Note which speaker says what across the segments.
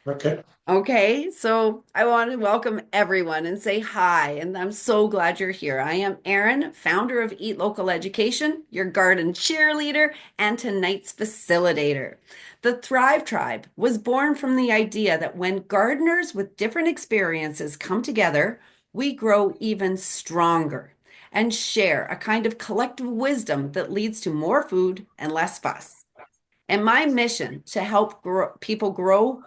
Speaker 1: Okay.
Speaker 2: Okay, so I want to welcome everyone and say hi, and I'm so glad you're here. I am Erin, founder of Eat Local Education, your garden cheerleader, and tonight's facilitator. The Thrive Tribe was born from the idea that when gardeners with different experiences come together, we grow even stronger and share a kind of collective wisdom that leads to more food and less fuss. And my mission to help people grow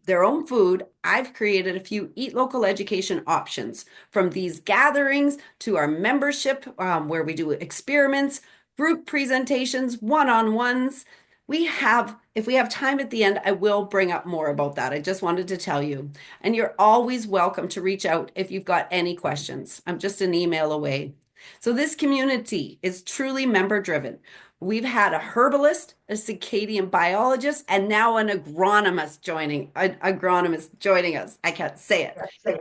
Speaker 2: their own food, I've created a few Eat Local education options from these gatherings to our membership where we do experiments, group presentations, one-on-ones. If we have time at the end, I will bring up more about that. I just wanted to tell you. And you're always welcome to reach out if you've got any questions. I'm just an email away. So this community is truly member driven. We've had a herbalist, a circadian biologist, and now an agronomist joining us. I can't say it.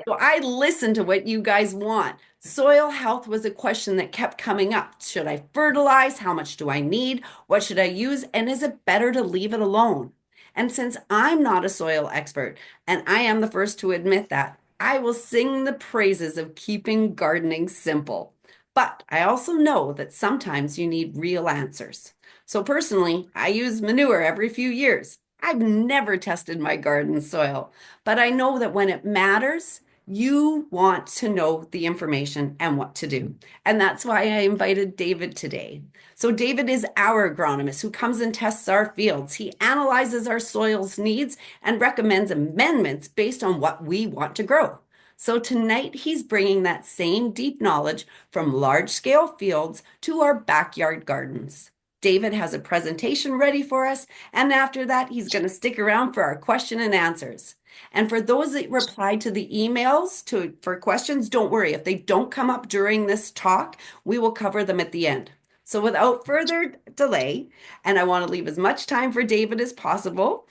Speaker 2: So I listen to what you guys want. Soil health was a question that kept coming up. Should I fertilize? How much do I need? What should I use? And is it better to leave it alone? And since I'm not a soil expert, and I am the first to admit that, I will sing the praises of keeping gardening simple. But I also know that sometimes you need real answers. So personally, I use manure every few years. I've never tested my garden soil, but I know that when it matters, you want to know the information and what to do. And that's why I invited David today. So, David is our agronomist who comes and tests our fields. He analyzes our soil's needs and recommends amendments based on what we want to grow. So, tonight he's bringing that same deep knowledge from large scale fields to our backyard gardens. David has a presentation ready for us, and after that, he's going to stick around for our question and answers. And for those that replied to the emails for questions, don't worry. If they don't come up during this talk, we will cover them at the end. So without further delay, and I want to leave as much time for David as possible,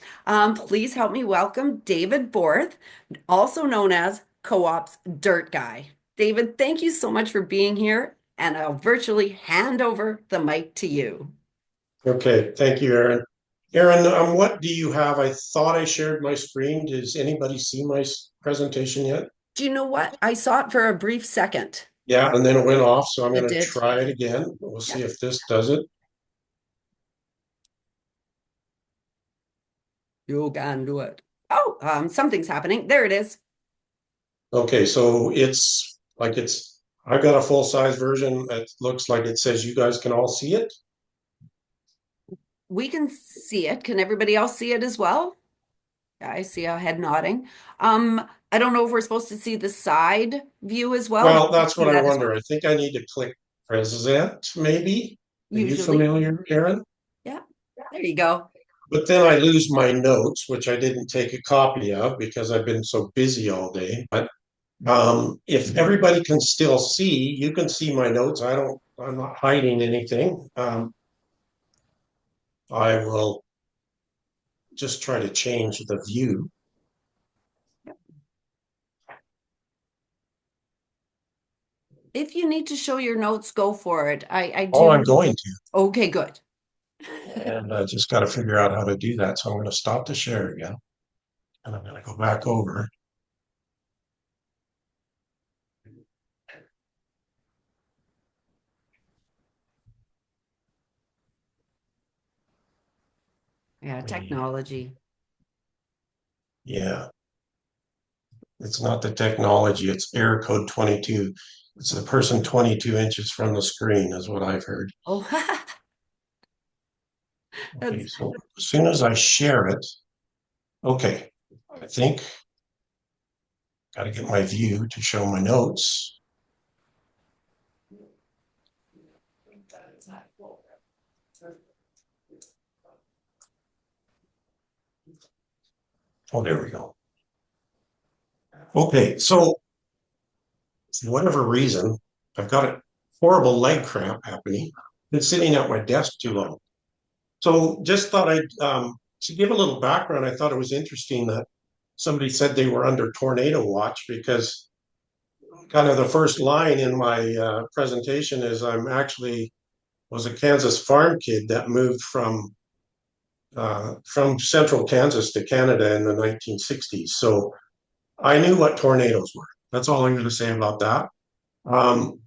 Speaker 2: please help me welcome David Borth, also known as Co-op's Dirt Guy. David, thank you so much for being here, and I'll virtually hand over the mic to you.
Speaker 1: Okay. Thank you, Erin. Erin, what do you have? I thought I shared my screen. Does anybody see my presentation yet?
Speaker 2: Do you know what? I saw it for a brief second.
Speaker 1: Yeah, and then it went off, so I'm
Speaker 2: It
Speaker 1: going to
Speaker 2: did.
Speaker 1: try it again. We'll
Speaker 2: Yeah.
Speaker 1: see if this does it.
Speaker 2: You can do it. Oh, something's happening. There it is.
Speaker 1: Okay, so I've got a full-size version. It looks like it says you guys can all see it.
Speaker 2: We can see it. Can everybody else see it as well? Yeah, I see a head nodding. I don't know if we're supposed to see the side view as well.
Speaker 1: Well, that's
Speaker 2: See
Speaker 1: what I
Speaker 2: that as
Speaker 1: wonder.
Speaker 2: well.
Speaker 1: I think I need to click present, maybe. Are you
Speaker 2: Usually.
Speaker 1: familiar, Erin?
Speaker 2: Yeah. There you go.
Speaker 1: But then I lose my notes, which I didn't take a copy of because I've been so busy all day. But if everybody can still see, you can see my notes. I'm not hiding anything. I will just try to change the view.
Speaker 2: If you need to show your notes, go for it. I
Speaker 1: Oh, I'm
Speaker 2: do.
Speaker 1: going to.
Speaker 2: Okay, good.
Speaker 1: And I just got to figure out how to do that. So I'm going to stop the share again and I'm going to go back over.
Speaker 2: Yeah, technology.
Speaker 1: Yeah, it's not the technology, it's error code 22. It's the person 22 inches from the screen, is what I've heard.
Speaker 2: Oh,
Speaker 1: Okay,
Speaker 2: that's
Speaker 1: so as soon as I share it, okay, I think got to get my view to show my notes. Oh, there we go. Okay, so for whatever reason, I've got a horrible leg cramp happening. Been sitting at my desk too long. So just thought to give a little background, I thought it was interesting that somebody said they were under tornado watch because kind of the first line in my presentation is I'm actually was a Kansas farm kid that moved from from central Kansas to Canada in the 1960s. So I knew what tornadoes were. That's all I'm going to say about that. Um,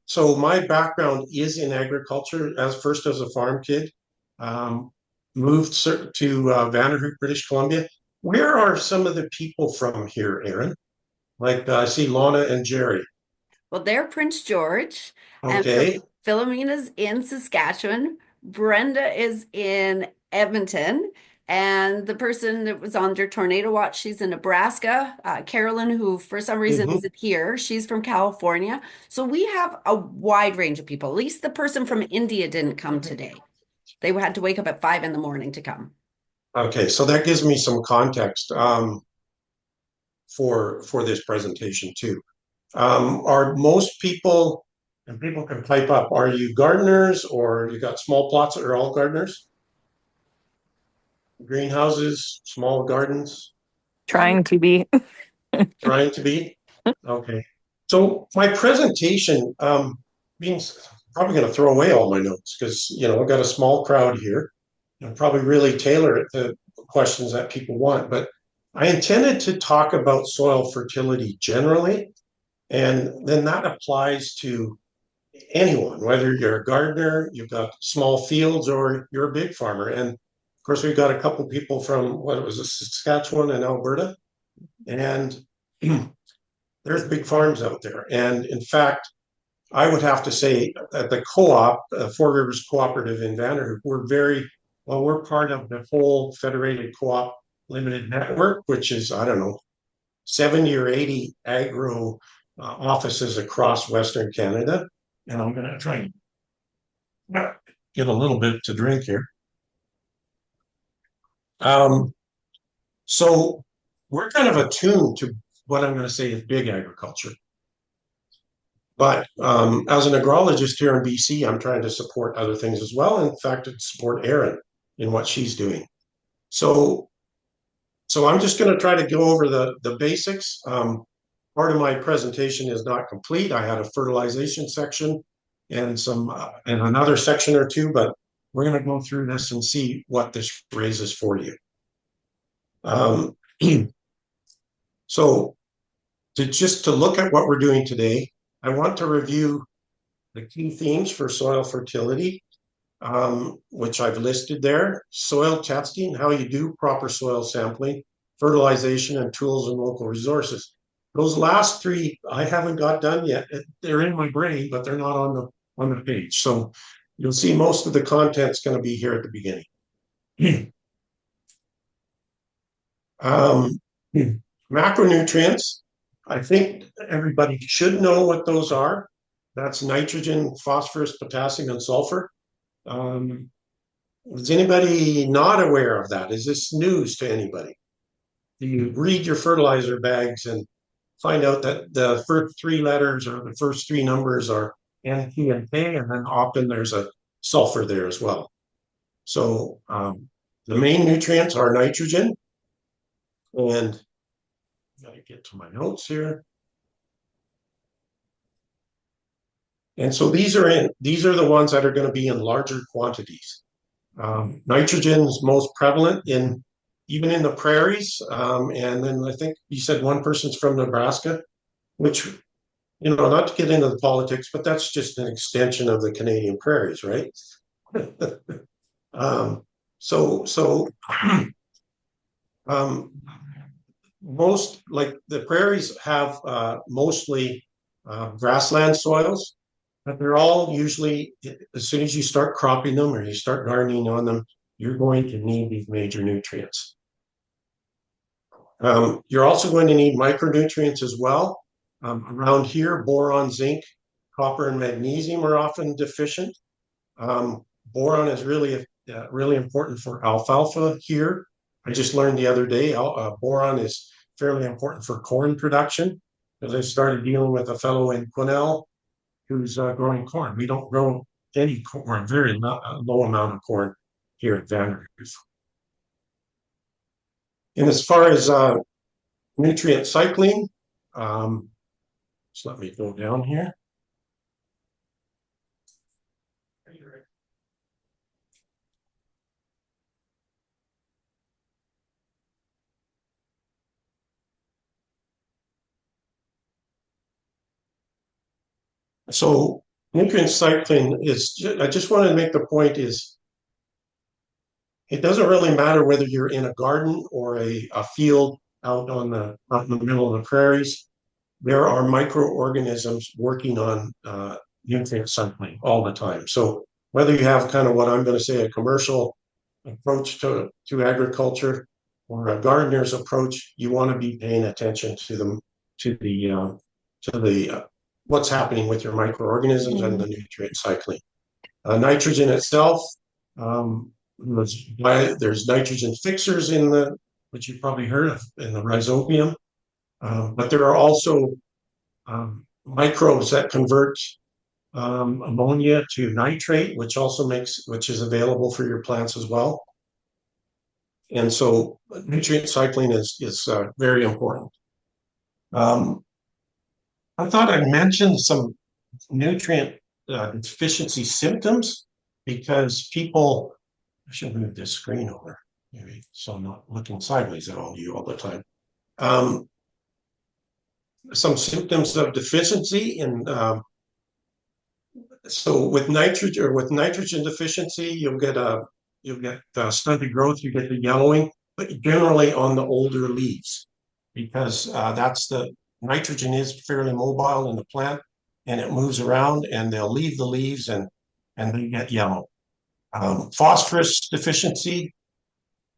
Speaker 1: so my background is in agriculture as a farm kid. Um, moved to Vanderhook, British Columbia. Where are some of the people from here, Erin? Like I see Lana and Jerry.
Speaker 2: Well, they're Prince George, and
Speaker 1: Okay.
Speaker 2: Philomena's in Saskatchewan. Brenda is in Edmonton, and the person that was under tornado watch, she's in Nebraska. Carolyn, who for some reason
Speaker 1: Hmm.
Speaker 2: isn't here, she's from California. So we have a wide range of people. At least the person from India didn't come today. They had to wake up at 5 in the morning to come.
Speaker 1: Okay, so that gives me some context for this presentation too. Are most people, and people can pipe up, are you gardeners or you got small plots that are all gardeners? Greenhouses, small gardens,
Speaker 3: Trying to be.
Speaker 1: trying to be? Okay. So my presentation means probably going to throw away all my notes because, I've got a small crowd here. I'll probably really tailor it to questions that people want, but I intended to talk about soil fertility generally, and then that applies to anyone, whether you're a gardener, you've got small fields, or you're a big farmer. And of course, we've got a couple people from what was it, Saskatchewan and Alberta, and there's big farms out there. And in fact, I would have to say at the co-op, Four Rivers Cooperative in Vanderhook, we're part of the whole Federated Co-op Limited Network, which is, I don't know, 70 or 80 agro offices across Western Canada. And I'm going to try and get a little bit to drink here. Um, so we're kind of attuned to what I'm going to say is big agriculture. But as an agrologist here in BC, I'm trying to support other things as well. In fact, to support Erin in what she's doing. So I'm just going to try to go over the basics. Part of my presentation is not complete. I had a fertilization section and and another section or two, but we're going to go through this and see what this raises for you. Um, so to look at what we're doing today, I want to review the key themes for soil fertility, which I've listed there: soil testing, how you do proper soil sampling, fertilization, and tools and local resources. Those last three I haven't got done yet. They're in my brain, but they're not on the page. So you'll see most of the content's going to be here at the beginning. um, Macronutrients. I think everybody should know what those are. That's nitrogen, phosphorus, potassium, and sulfur. Is anybody not aware of that? Is this news to anybody? Do you read your fertilizer bags and find out that the first three letters or the first three numbers are N, P, and K, and then often there's a sulfur there as well. So the main nutrients are nitrogen, and I gotta get to my notes here. And so these are the ones that are going to be in larger quantities. Nitrogen is most prevalent even in the prairies. And then I think you said one person's from Nebraska, which, not to get into the politics, but that's just an extension of the Canadian prairies, right? um, so most, like the prairies have mostly grassland soils, but they're all usually, as soon as you start cropping them or you start gardening on them, you're going to need these major nutrients. You're also going to need micronutrients as well. Around here, boron, zinc, copper, and magnesium are often deficient. Boron is really important for alfalfa here. I just learned the other day, boron is fairly important for corn production, because I started dealing with a fellow in Quesnel who's growing corn. We don't grow any corn, very low amount of corn here at Vanderhoof. And as far as nutrient cycling, just let me go down here. So nutrient cycling is, I just wanted to make the point is it doesn't really matter whether you're in a garden or a field out in the middle of the prairies. There are microorganisms working on nutrient cycling all the time. So whether you have kind of what I'm going to say a commercial approach to agriculture or a gardener's approach, you want to be paying attention to them to the what's happening with your microorganisms and the nutrient cycling. Nitrogen itself, um, there's nitrogen fixers in the, which you've probably heard of, in the rhizobium, but there are also microbes that convert ammonia to nitrate, which is available for your plants as well. And so nutrient cycling is very important. Um, I thought I'd mention some nutrient deficiency symptoms because people, I should move this screen over, maybe, so I'm not looking sideways at all you all the time. Um, some symptoms of deficiency in so with nitrogen deficiency, you'll get stunted growth, you get the yellowing, but generally on the older leaves because that's the nitrogen is fairly mobile in the plant and it moves around and they'll leave the leaves and they get yellow. Phosphorus deficiency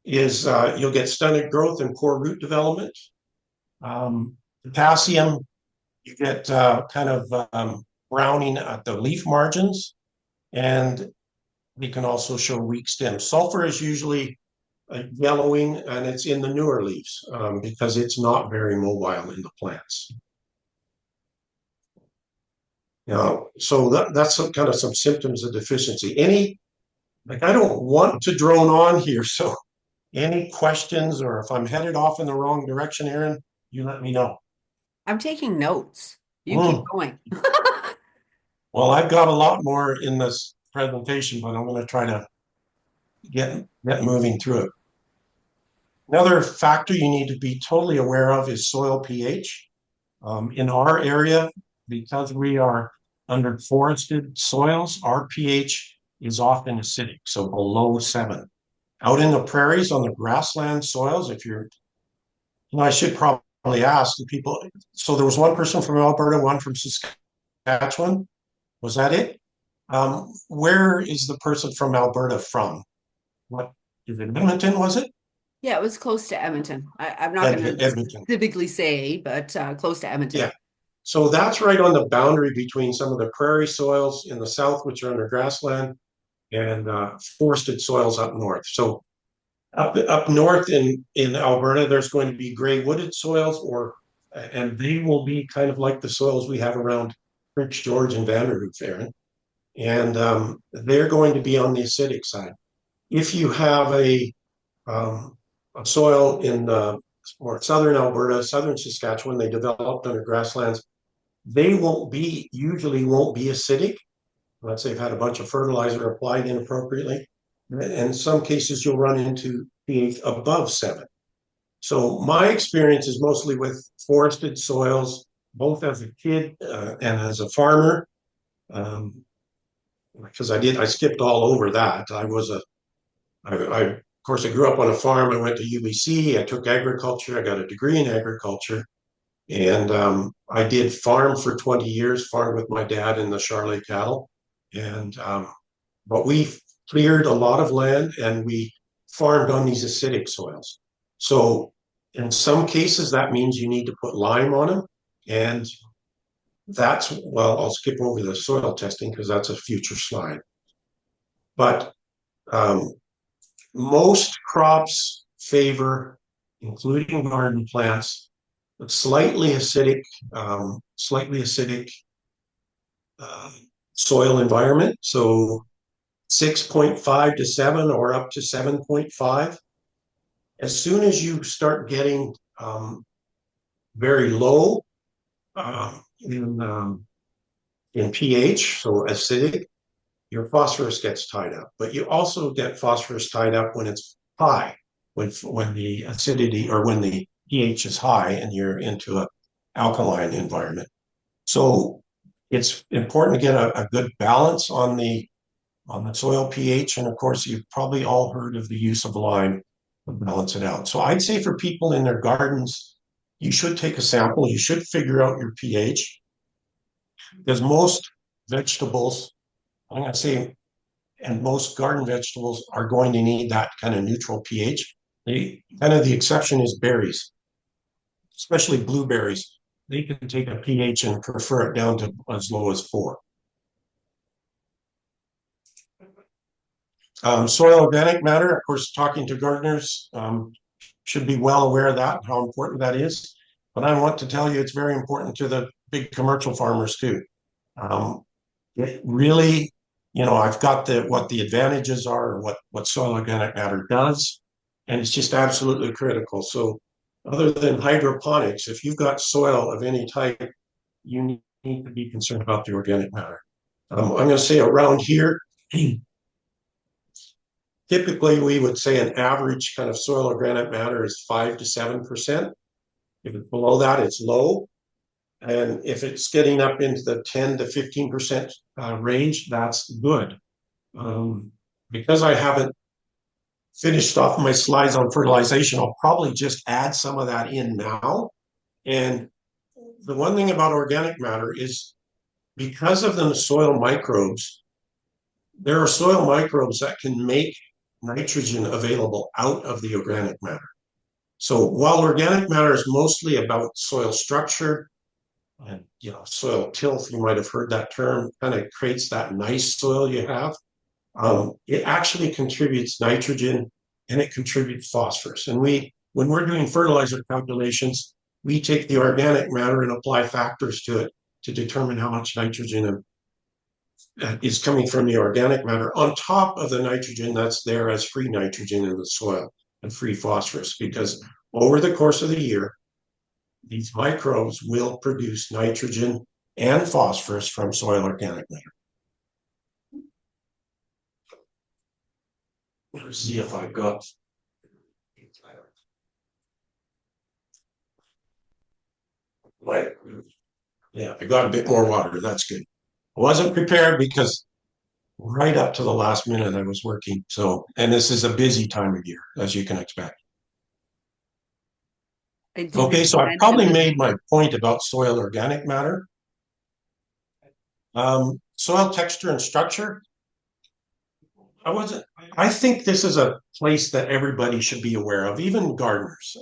Speaker 1: is you'll get stunted growth and poor root development. Potassium, you get kind of browning at the leaf margins, and we can also show weak stems. Sulfur is usually yellowing, and it's in the newer leaves because it's not very mobile in the plants. Now, so that's kind of some symptoms of deficiency. Like I don't want to drone on here, so any questions or if I'm headed off in the wrong direction, Erin, you let me know.
Speaker 2: I'm taking notes. You keep going.
Speaker 1: Well, I've got a lot more in this presentation, but I'm going to try to get moving through it. Another factor you need to be totally aware of is soil pH. In our area, because we are under forested soils, our pH is often acidic, so below 7. Out in the prairies on the grassland soils, I should probably ask the people. So there was one person from Alberta, one from Saskatchewan. Was that it? Where is the person from Alberta from? What is it? Edmonton, was it?
Speaker 2: Yeah, it was close to Edmonton. I'm not going to
Speaker 1: Edmonton.
Speaker 2: specifically say, but close to Edmonton.
Speaker 1: Yeah. So that's right on the boundary between some of the prairie soils in the south, which are under grassland, and forested soils up north. So up north in Alberta, there's going to be gray wooded soils, and they will be kind of like the soils we have around Prince George and Vanderhoof, Erin, and they're going to be on the acidic side. If you have a soil in or southern Alberta, southern Saskatchewan, they developed under grasslands, they usually won't be acidic. Let's say they've had a bunch of fertilizer applied inappropriately. In some cases, you'll run into pH above 7. So my experience is mostly with forested soils, both as a kid and as a farmer, because I skipped all over that. Of course, I grew up on a farm. I went to UBC. I took agriculture. I got a degree in agriculture. And I did farm for 20 years, farmed with my dad in the Charolais cattle. And but we cleared a lot of land and we farmed on these acidic soils. So in some cases, that means you need to put lime on them. And I'll skip over the soil testing because that's a future slide. But most crops favor, including garden plants, slightly acidic soil environment. So 6.5 to 7 or up to 7.5. As soon as you start getting very low in pH, so acidic, your phosphorus gets tied up. But you also get phosphorus tied up when it's high, when the acidity or when the pH is high and you're into an alkaline environment. So It's important to get a good balance on the soil pH. And of course, you've probably all heard of the use of lime to balance it out. So I'd say for people in their gardens, you should take a sample. You should figure out your pH because most vegetables, I'm going to say, and most garden vegetables are going to need that kind of neutral pH. The exception is berries, especially blueberries. They can take a pH and prefer it down to as low as 4. Soil organic matter, of course, talking to gardeners should be well aware of that, how important that is. But I want to tell you it's very important to the big commercial farmers too. Um, it really, I've got what the advantages are, or what soil organic matter does, and it's just absolutely critical. So other than hydroponics, if you've got soil of any type, you need to be concerned about the organic matter. I'm going to say around here, typically we would say an average kind of soil organic matter is 5 to 7%. If it's below that, it's low. And if it's getting up into the 10 to 15% range, that's good. Because I haven't finished off my slides on fertilization, I'll probably just add some of that in now. And the one thing about organic matter is because of the soil microbes, there are soil microbes that can make nitrogen available out of the organic matter. So while organic matter is mostly about soil structure and soil tilth, you might have heard that term, kind of creates that nice soil you have. It actually contributes nitrogen and it contributes phosphorus. And when we're doing fertilizer calculations, we take the organic matter and apply factors to it to determine how much nitrogen is coming from the organic matter on top of the nitrogen that's there as free nitrogen in the soil and free phosphorus, because over the course of the year, these microbes will produce nitrogen and phosphorus from soil organic matter. Let's see if I've got. Yeah, I got a bit more water. That's good. I wasn't prepared because right up to the last minute I was working. So, and this is a busy time of year, as you can expect. Okay, so I've probably made my point about soil organic matter. Soil texture and structure. I think this is a place that everybody should be aware of, even gardeners.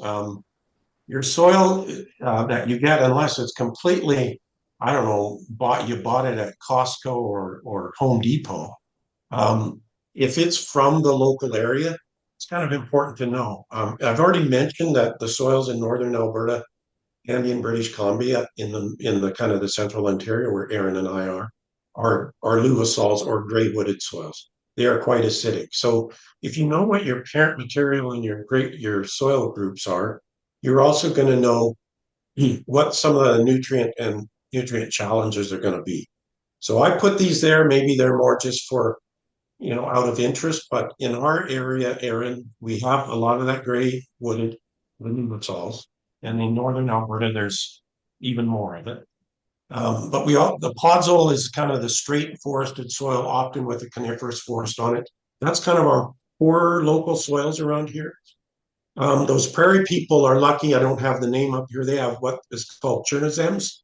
Speaker 1: Your soil that you get, unless it's completely, I don't know, you bought it at Costco or Home Depot. If it's from the local area, it's kind of important to know. I've already mentioned that the soils in northern Alberta and in British Columbia, in the kind of the central Ontario where Erin and I are Luvisols or gray wooded soils. They are quite acidic. So if you know what your parent material and your soil groups are, you're also going to know what some of the nutrient challenges are going to be. So I put these there. Maybe they're more just for, out of interest, but in our area, Erin, we have a lot of that gray wooded Luvisols, and in northern Alberta, there's even more of it. But the podzol is kind of the straight forested soil, often with a coniferous forest on it. That's kind of our poorer local soils around here. Those prairie people are lucky. I don't have the name up here. They have what is called Chernozems,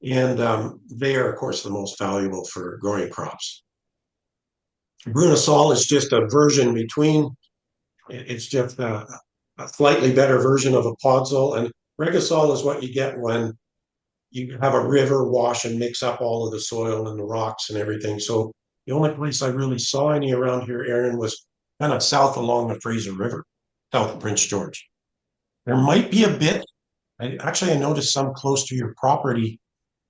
Speaker 1: and they are, of course, the most valuable for growing crops. Brunasol is just a version between. It's just a slightly better version of a podzol, and Regisol is what you get when you have a river wash and mix up all of the soil and the rocks and everything. So the only place I really saw any around here, Erin, was kind of south along the Fraser River, south of Prince George. There might be a bit. I noticed some close to your property,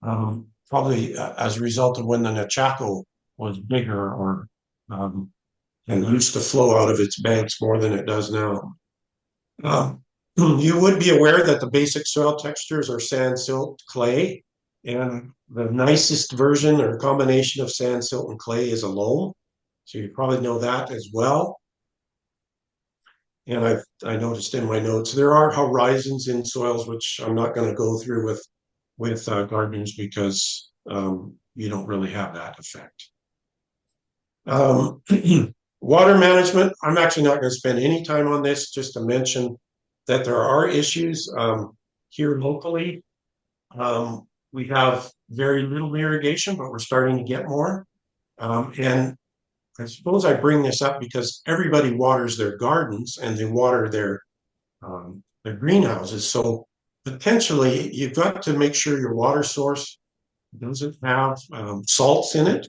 Speaker 1: probably as a result of when the Nechako was bigger or and used to flow out of its banks more than it does now. You would be aware that the basic soil textures are sand, silt, clay, and the nicest version or combination of sand, silt, and clay is a loam. So you probably know that as well. And I noticed in my notes there are horizons in soils, which I'm not going to go through with gardeners because you don't really have that effect. Um, water management, I'm actually not going to spend any time on this, just to mention that there are issues here locally. We have very little irrigation, but we're starting to get more. And I suppose I bring this up because everybody waters their gardens and they water their greenhouses. So potentially you've got to make sure your water source doesn't have salts in it.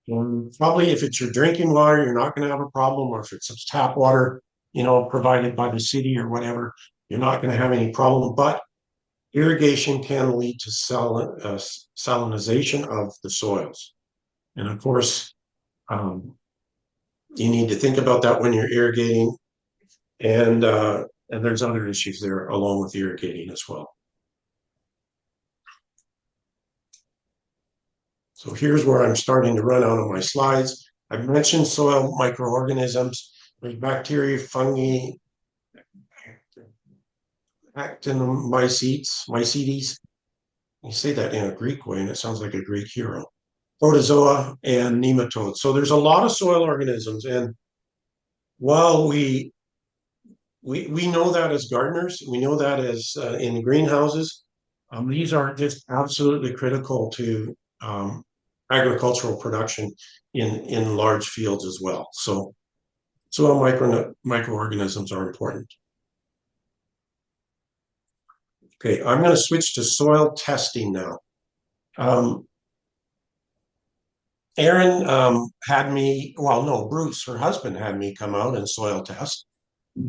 Speaker 1: And probably if it's your drinking water, you're not going to have a problem, or if it's tap water, provided by the city or whatever, you're not going to have any problem. But irrigation can lead to salinization of the soils. And of course, you need to think about that when you're irrigating. And there's other issues there along with irrigating as well. So here's where I'm starting to run out of my slides. I've mentioned soil microorganisms. There's bacteria, fungi, actinomycetes. You say that in a Greek way, and it sounds like a Greek hero. Protozoa and nematodes. So there's a lot of soil organisms, and while we know that as gardeners, we know that as in greenhouses, these are just absolutely critical to agricultural production in large fields as well. So soil microorganisms are important. Okay, I'm going to switch to soil testing now. Erin had me, well, no, Bruce, her husband, had me come out and soil test.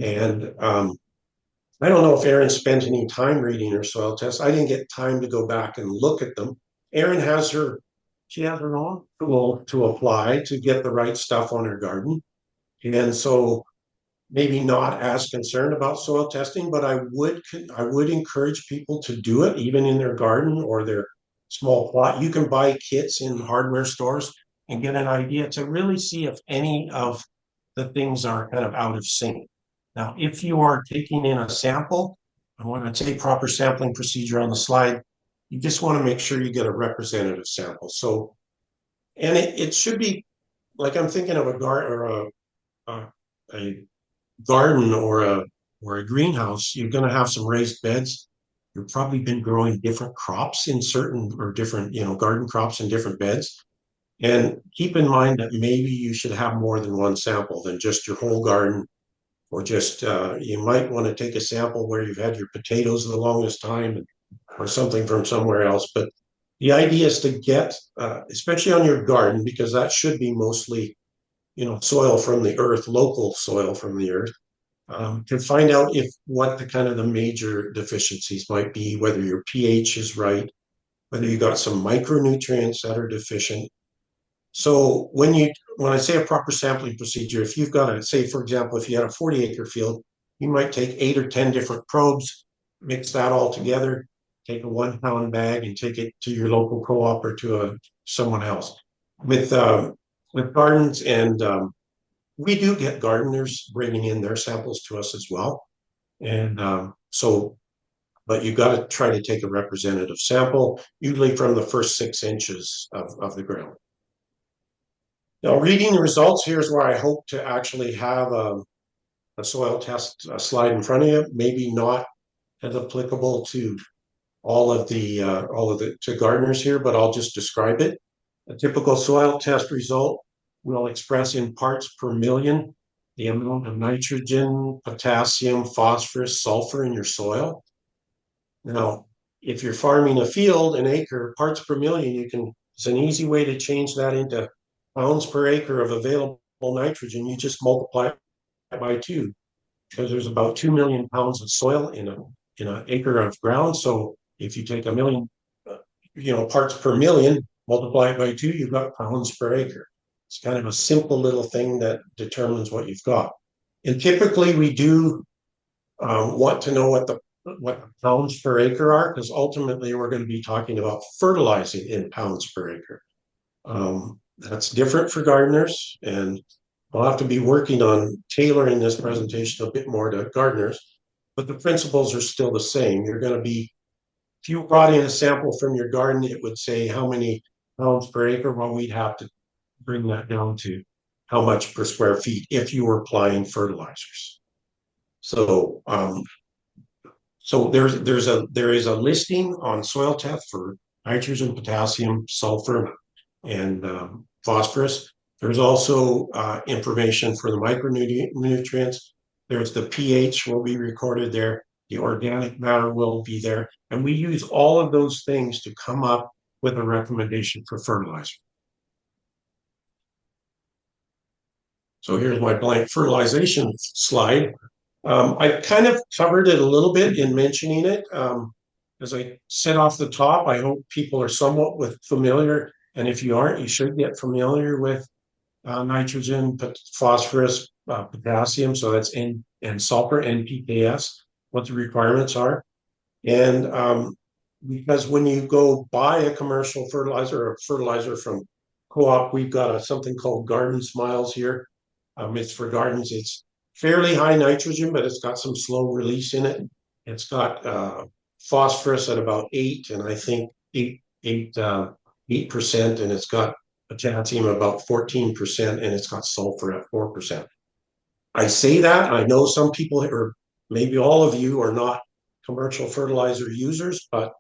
Speaker 1: And I don't know if Erin spent any time reading her soil tests. I didn't get time to go back and look at them. Erin has her own tool to apply to get the right stuff on her garden. And so maybe not as concerned about soil testing, but I would encourage people to do it even in their garden or their small plot. You can buy kits in hardware stores and get an idea to really see if any of the things are kind of out of sync. Now, if you are taking in a sample, I want to say proper sampling procedure on the slide. You just want to make sure you get a representative sample. So, and it should be like, I'm thinking of a garden or a greenhouse. You're going to have some raised beds. You've probably been growing different crops in certain or different, garden crops in different beds. And keep in mind that maybe you should have more than one sample than just your whole garden, or just you might want to take a sample where you've had your potatoes the longest time, or something from somewhere else. But the idea is to get, especially on your garden, because that should be mostly, soil from the earth, local soil from the earth, to find out what the kind of the major deficiencies might be, whether your pH is right, whether you got some micronutrients that are deficient. So when I say a proper sampling procedure, if you've got say, for example, if you had a 40-acre field, you might take 8 or 10 different probes, mix that all together, take a 1-pound bag and take it to your local co-op or to someone else. With gardens, and we do get gardeners bringing in their samples to us as well. And but you've got to try to take a representative sample, usually from the first 6 inches of the ground. Now, reading the results, here's where I hope to actually have a soil test slide in front of you. Maybe not as applicable to all of the to gardeners here, but I'll just describe it. A typical soil test result will express in parts per million the amount of nitrogen, potassium, phosphorus, sulfur in your soil. Now, if you're farming a field, an acre, parts per million, it's an easy way to change that into pounds per acre of available nitrogen. You just multiply it by 2, because there's about 2 million pounds of soil in an acre of ground. So if you take a million, parts per million, multiply it by 2, you've got pounds per acre. It's kind of a simple little thing that determines what you've got. And typically we do want to know what the pounds per acre are, because ultimately we're going to be talking about fertilizing in pounds per acre. That's different for gardeners, and I'll have to be working on tailoring this presentation a bit more to gardeners, but the principles are still the same. You're going to be, if you brought in a sample from your garden, it would say how many pounds per acre, well, we'd have to bring that down to how much per square feet if you were applying fertilizers. So there is a listing on soil test for nitrogen, potassium, sulfur, and phosphorus. There's also information for the micronutrients. There's the pH will be recorded there. The organic matter will be there. And we use all of those things to come up with a recommendation for fertilizer. So here's my blank fertilization slide. I kind of covered it a little bit in mentioning it. As I said off the top, I hope people are somewhat familiar. And if you aren't, you should get familiar with nitrogen, phosphorus, potassium. So that's N and sulfur, NPKs, what the requirements are. And because when you go buy a commercial fertilizer or fertilizer from co-op, we've got something called Garden Smiles here. It's for gardens. It's fairly high nitrogen, but it's got some slow release in it. It's got phosphorus at about 8, and I think 8%, and it's got potassium about 14%, and it's got sulfur at 4%. I say that, I know some people, or maybe all of you, are not commercial fertilizer users, but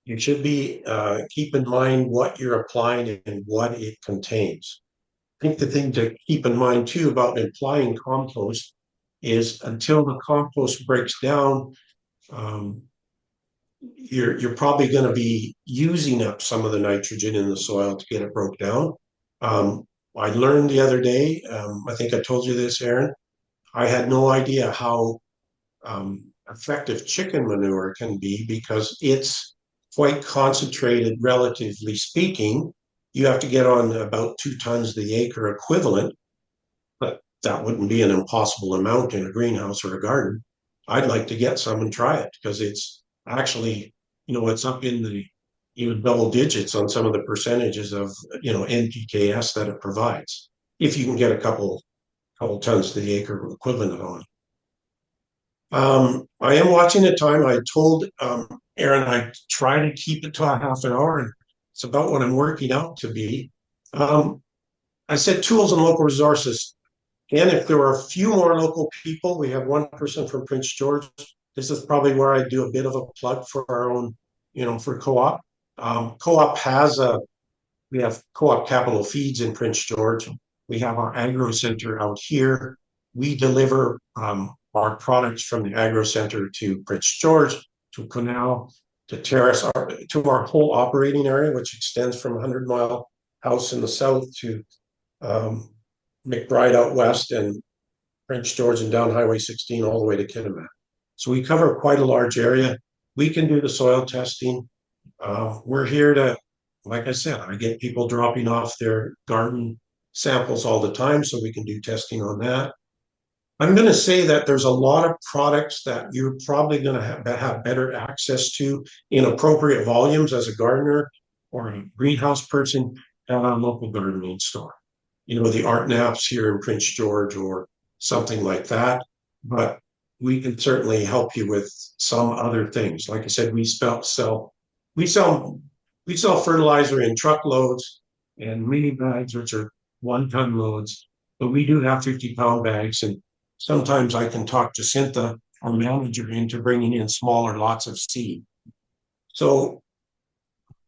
Speaker 1: you should be keep in mind what you're applying and what it contains. I think the thing to keep in mind too about applying compost is until the compost breaks down, you're probably going to be using up some of the nitrogen in the soil to get it broke down. I learned the other day, I think I told you this, Erin, I had no idea how effective chicken manure can be because it's quite concentrated, relatively speaking. You have to get on about 2 tons the acre equivalent, but that wouldn't be an impossible amount in a greenhouse or a garden. I'd like to get some and try it because it's actually, it's up in the even double digits on some of the percentages of, NPKs that it provides. If you can get a couple tons to the acre equivalent on. I am watching the time. I told Erin I try to keep it to a half an hour, and it's about what I'm working out to be. I said tools and local resources. And if there are a few more local people, we have one person from Prince George. This is probably where I do a bit of a plug for our own, for co-op. We have co-op capital feeds in Prince George. We have our agro center out here. We deliver our products from the agro center to Prince George, to Canal, to Terrace, to our whole operating area, which extends from 100 Mile House in the south to McBride out west and Prince George and down Highway 16 all the way to Kitimat. So we cover quite a large area. We can do the soil testing. We're here to, like I said, I get people dropping off their garden samples all the time, so we can do testing on that. I'm going to say that there's a lot of products that you're probably going to have better access to in appropriate volumes as a gardener or a greenhouse person at a local gardening store. The Art Naps here in Prince George or something like that. But we can certainly help you with some other things. Like I said, we sell fertilizer in truckloads and mini bags, which are 1-ton loads. But we do have 50-pound bags, and sometimes I can talk Jacinta, our manager, into bringing in smaller lots of seed. So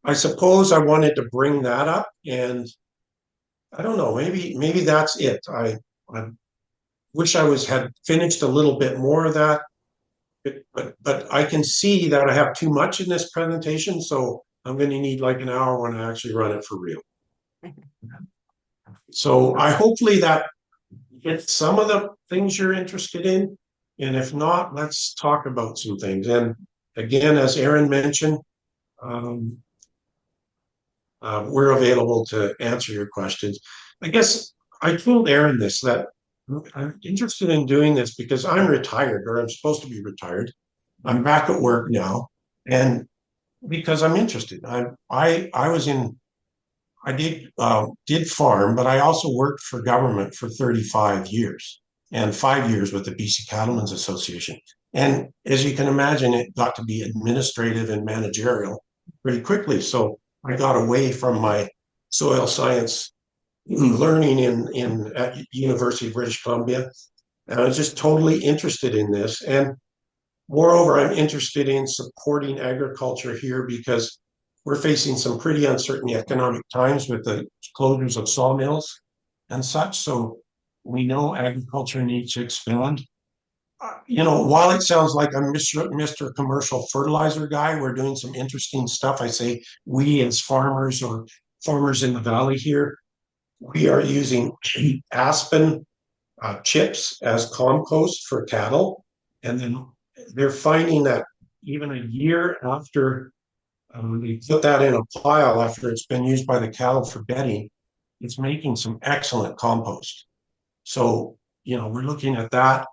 Speaker 1: I suppose I wanted to bring that up, and I don't know, maybe that's it. I wish I had finished a little bit more of that, but I can see that I have too much in this presentation, so I'm going to need like an hour when I actually run it for real. So I hopefully that gets some of the things you're interested in, and if not, let's talk about some things. And again, as Erin mentioned, we're available to answer your questions. I guess I told Erin this, that I'm interested in doing this because I'm retired, or I'm supposed to be retired. I'm back at work now, and because I'm interested. I did farm, but I also worked for government for 35 years and 5 years with the BC Cattlemen's Association. And as you can imagine, it got to be administrative and managerial pretty quickly. So I got away from my soil science learning at University of British Columbia. And I was just totally interested in this. And moreover, I'm interested in supporting agriculture here because we're facing some pretty uncertain economic times with the closures of sawmills and such. So we know agriculture needs to expand. While it sounds like I'm Mr. Commercial Fertilizer guy, we're doing some interesting stuff. I say we as farmers or farmers in the valley here, we are using aspen chips as compost for cattle. And then they're finding that even a year after they put that in a pile after it's been used by the cattle for bedding, it's making some excellent compost. So, we're looking at that.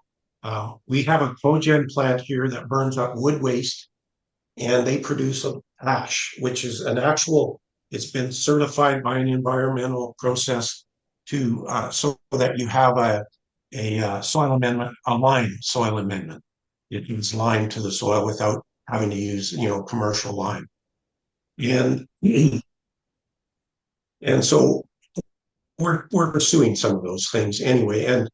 Speaker 1: We have a cogen plant here that burns up wood waste and they produce a ash, which is it's been certified by an environmental process to so that you have a soil amendment, a lime soil amendment. It gives lime to the soil without having to use, commercial lime. And and so we're pursuing some of those things anyway. And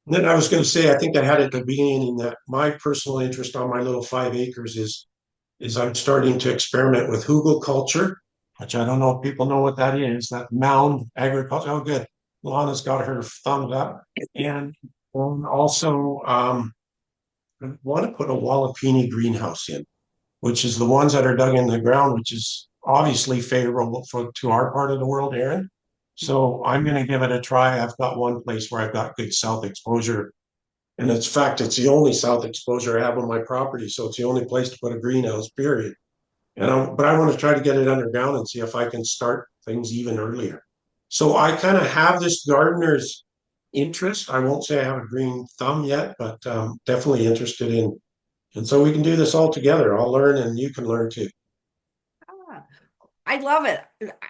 Speaker 1: then I was going to say, I think I had at the beginning that my personal interest on my little 5 acres is I'm starting to experiment with hugelkultur, which I don't know if people know what that is. That mound agriculture. Oh, good. Lana's got her thumbs up. And also, I want to put a Wallapini greenhouse in, which is the ones that are dug in the ground, which is obviously favorable to our part of the world, Erin. So I'm going to give it a try. I've got one place where I've got good south exposure. And in fact, it's the only south exposure I have on my property. So it's the only place to put a greenhouse, period. But I want to try to get it underground and see if I can start things even earlier. So I kind of have this gardener's interest. I won't say I have a green thumb yet, but definitely interested in. And so we can do this all together. I'll learn and you can learn too.
Speaker 2: Ah, I love it.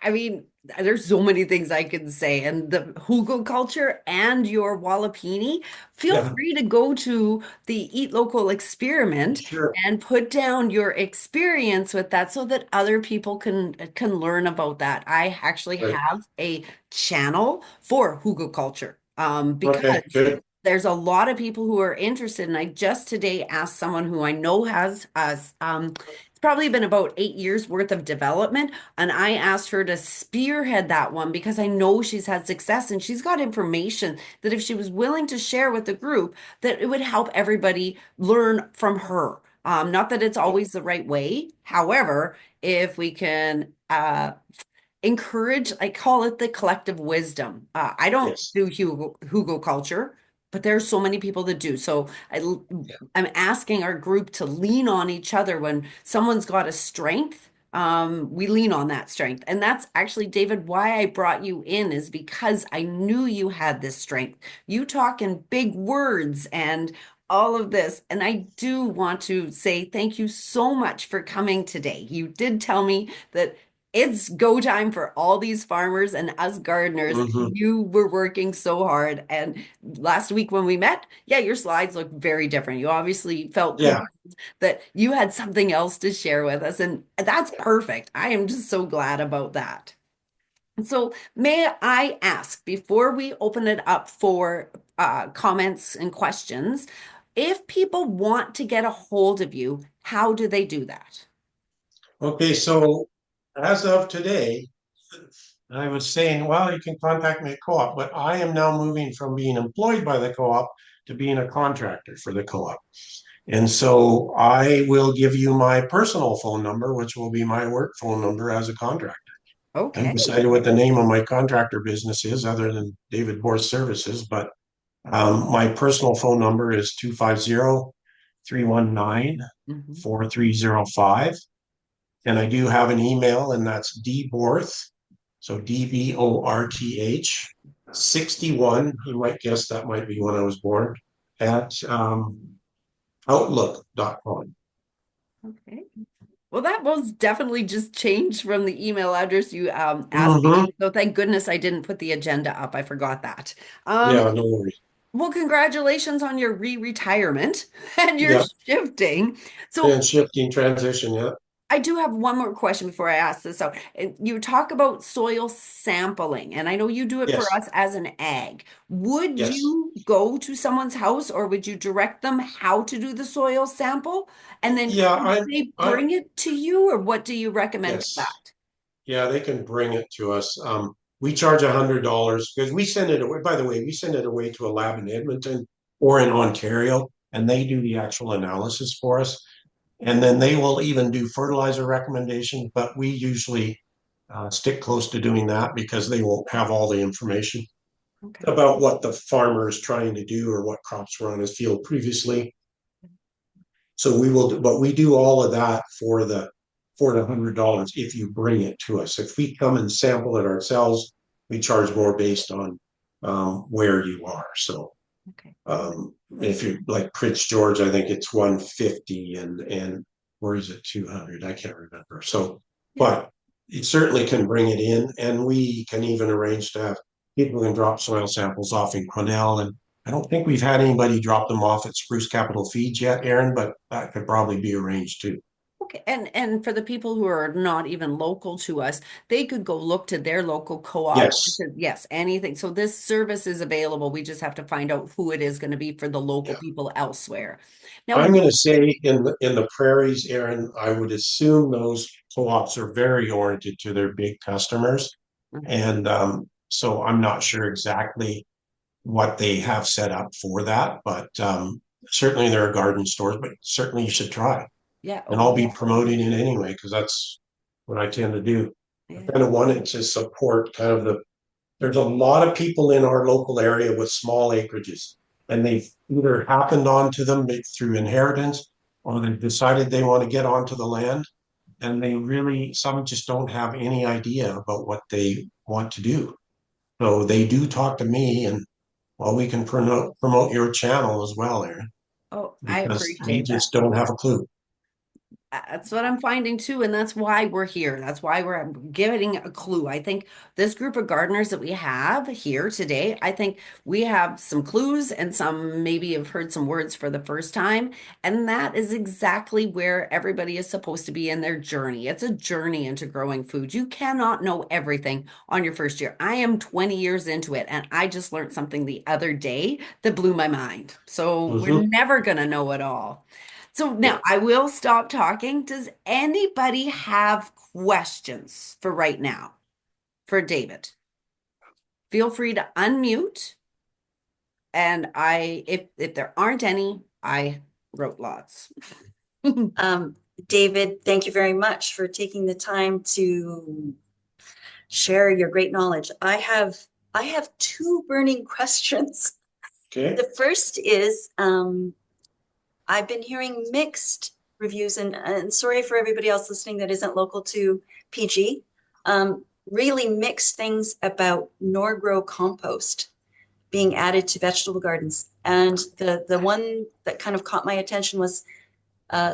Speaker 2: I mean, there's so many things I can say. And the Hugo culture and your Wallapini, feel
Speaker 1: Yeah,
Speaker 2: free to go to the Eat Local experiment
Speaker 1: sure.
Speaker 2: and put down your experience with that so that other people can learn about that. I actually
Speaker 1: Right.
Speaker 2: have a channel for Hugo culture
Speaker 1: Okay,
Speaker 2: because
Speaker 1: good.
Speaker 2: there's a lot of people who are interested. And I just today asked someone who I know has it's probably been about 8 years worth of development. And I asked her to spearhead that one because I know she's had success and she's got information that if she was willing to share with the group, that it would help everybody learn from her. Not that it's always the right way. However, if we can encourage, I call it the collective wisdom. I don't
Speaker 1: Yes.
Speaker 2: do Hugo culture, but there's so many people that do. So
Speaker 1: Yeah.
Speaker 2: I'm asking our group to lean on each other when someone's got a strength. We lean on that strength. And that's actually, David, why I brought you in is because I knew you had this strength. You talk in big words and all of this. And I do want to say thank you so much for coming today. You did tell me that it's go time for all these farmers and us gardeners.
Speaker 1: Hmm.
Speaker 2: You were working so hard. And last week when we met, yeah, your slides look very different. You obviously felt
Speaker 1: Yeah.
Speaker 2: that you had something else to share with us. And that's perfect. I am just so glad about that. And so, may I ask, before we open it up for comments and questions, if people want to get a hold of you, how do they do that?
Speaker 1: Okay, so as of today, I was saying, well, you can contact me at co-op, but I am now moving from being employed by the co-op to being a contractor for the co-op. And so I will give you my personal phone number, which will be my work phone number as a contractor. I haven't
Speaker 2: Okay.
Speaker 1: decided what the name of my contractor business is other than David Bohr Services, but my personal phone number is 250 319
Speaker 2: Mhm.
Speaker 1: 4305. And I do have an email, and that's dborth, so DBORTH 61. You might guess that might be when I was born, at outlook.com.
Speaker 2: Okay. Well, that was definitely just changed from the email address you asked me.
Speaker 1: Mm-hmm.
Speaker 2: So thank goodness I didn't put the agenda up. I forgot that.
Speaker 1: Yeah, no worries.
Speaker 2: Well, congratulations on your re-retirement and your
Speaker 1: Yeah,
Speaker 2: shifting. So
Speaker 1: and shifting transition. Yeah.
Speaker 2: I do have one more question before I ask this. So you talk about soil sampling, and I know you do it for
Speaker 1: Yes,
Speaker 2: us as an ag. Would
Speaker 1: yes.
Speaker 2: you go to someone's house or would you direct them how to do the soil sample? And then
Speaker 1: Yeah,
Speaker 2: could they
Speaker 1: I,
Speaker 2: bring it to you, or what do you recommend for
Speaker 1: yes.
Speaker 2: that?
Speaker 1: Yeah, they can bring it to us. We charge $100 because we send it away. By the way, we send it away to a lab in Edmonton or in Ontario, and they do the actual analysis for us. And then they will even do fertilizer recommendations, but we usually stick close to doing that because they won't have all the information
Speaker 2: Okay.
Speaker 1: about what the farmer is trying to do or what crops were on his field previously. So we will, but we do all of that for the $100 if you bring it to us. If we come and sample it ourselves, we charge more based on where you are. So
Speaker 2: Okay.
Speaker 1: if you're like Prince George, I think it's 150 and where is it 200? I can't remember. So,
Speaker 2: Yeah.
Speaker 1: but it certainly can bring it in, and we can even arrange to have people can drop soil samples off in Cornell. And I don't think we've had anybody drop them off at Spruce Capital Feeds yet, Erin, but that could probably be arranged too.
Speaker 2: Okay, and for the people who are not even local to us, they could go look to their local co-op.
Speaker 1: Yes.
Speaker 2: Yes, anything. So this service is available. We just have to find out who it is going to be for the local
Speaker 1: Yeah.
Speaker 2: people elsewhere. Now,
Speaker 1: I'm going to say in the prairies, Erin, I would assume those co-ops are very oriented to their big customers. And so I'm not sure exactly what they have set up for that, but certainly there are garden stores, but certainly you should try.
Speaker 2: yeah,
Speaker 1: And
Speaker 2: oh
Speaker 1: I'll be
Speaker 2: yeah,
Speaker 1: promoting it anyway, because that's what I tend to do. I
Speaker 2: yeah.
Speaker 1: kind of wanted to support kind of there's a lot of people in our local area with small acreages, and they've either happened onto them through inheritance or they've decided they want to get onto the land. And they really, some just don't have any idea about what they want to do. So they do talk to me, and well, we can promote your channel as well, Erin,
Speaker 2: Oh, I
Speaker 1: because they
Speaker 2: appreciate that.
Speaker 1: just don't have a clue.
Speaker 2: That's what I'm finding too, and that's why we're here. That's why we're getting a clue. I think this group of gardeners that we have here today, I think we have some clues and some maybe have heard some words for the first time. And that is exactly where everybody is supposed to be in their journey. It's a journey into growing food. You cannot know everything on your first year. I am 20 years into it, and I just learned something the other day that blew my mind. So we're
Speaker 1: Mm-hmm.
Speaker 2: never going to know it all. So now
Speaker 1: Yeah.
Speaker 2: I will stop talking. Does anybody have questions for right now for David? Feel free to unmute. And if there aren't any, I wrote lots.
Speaker 3: Um, David, thank you very much for taking the time to share your great knowledge. I have two burning questions.
Speaker 1: Okay.
Speaker 3: The first is I've been hearing mixed reviews, and sorry for everybody else listening that isn't local to PG. Really mixed things about Norgrow compost being added to vegetable gardens. And the one that kind of caught my attention was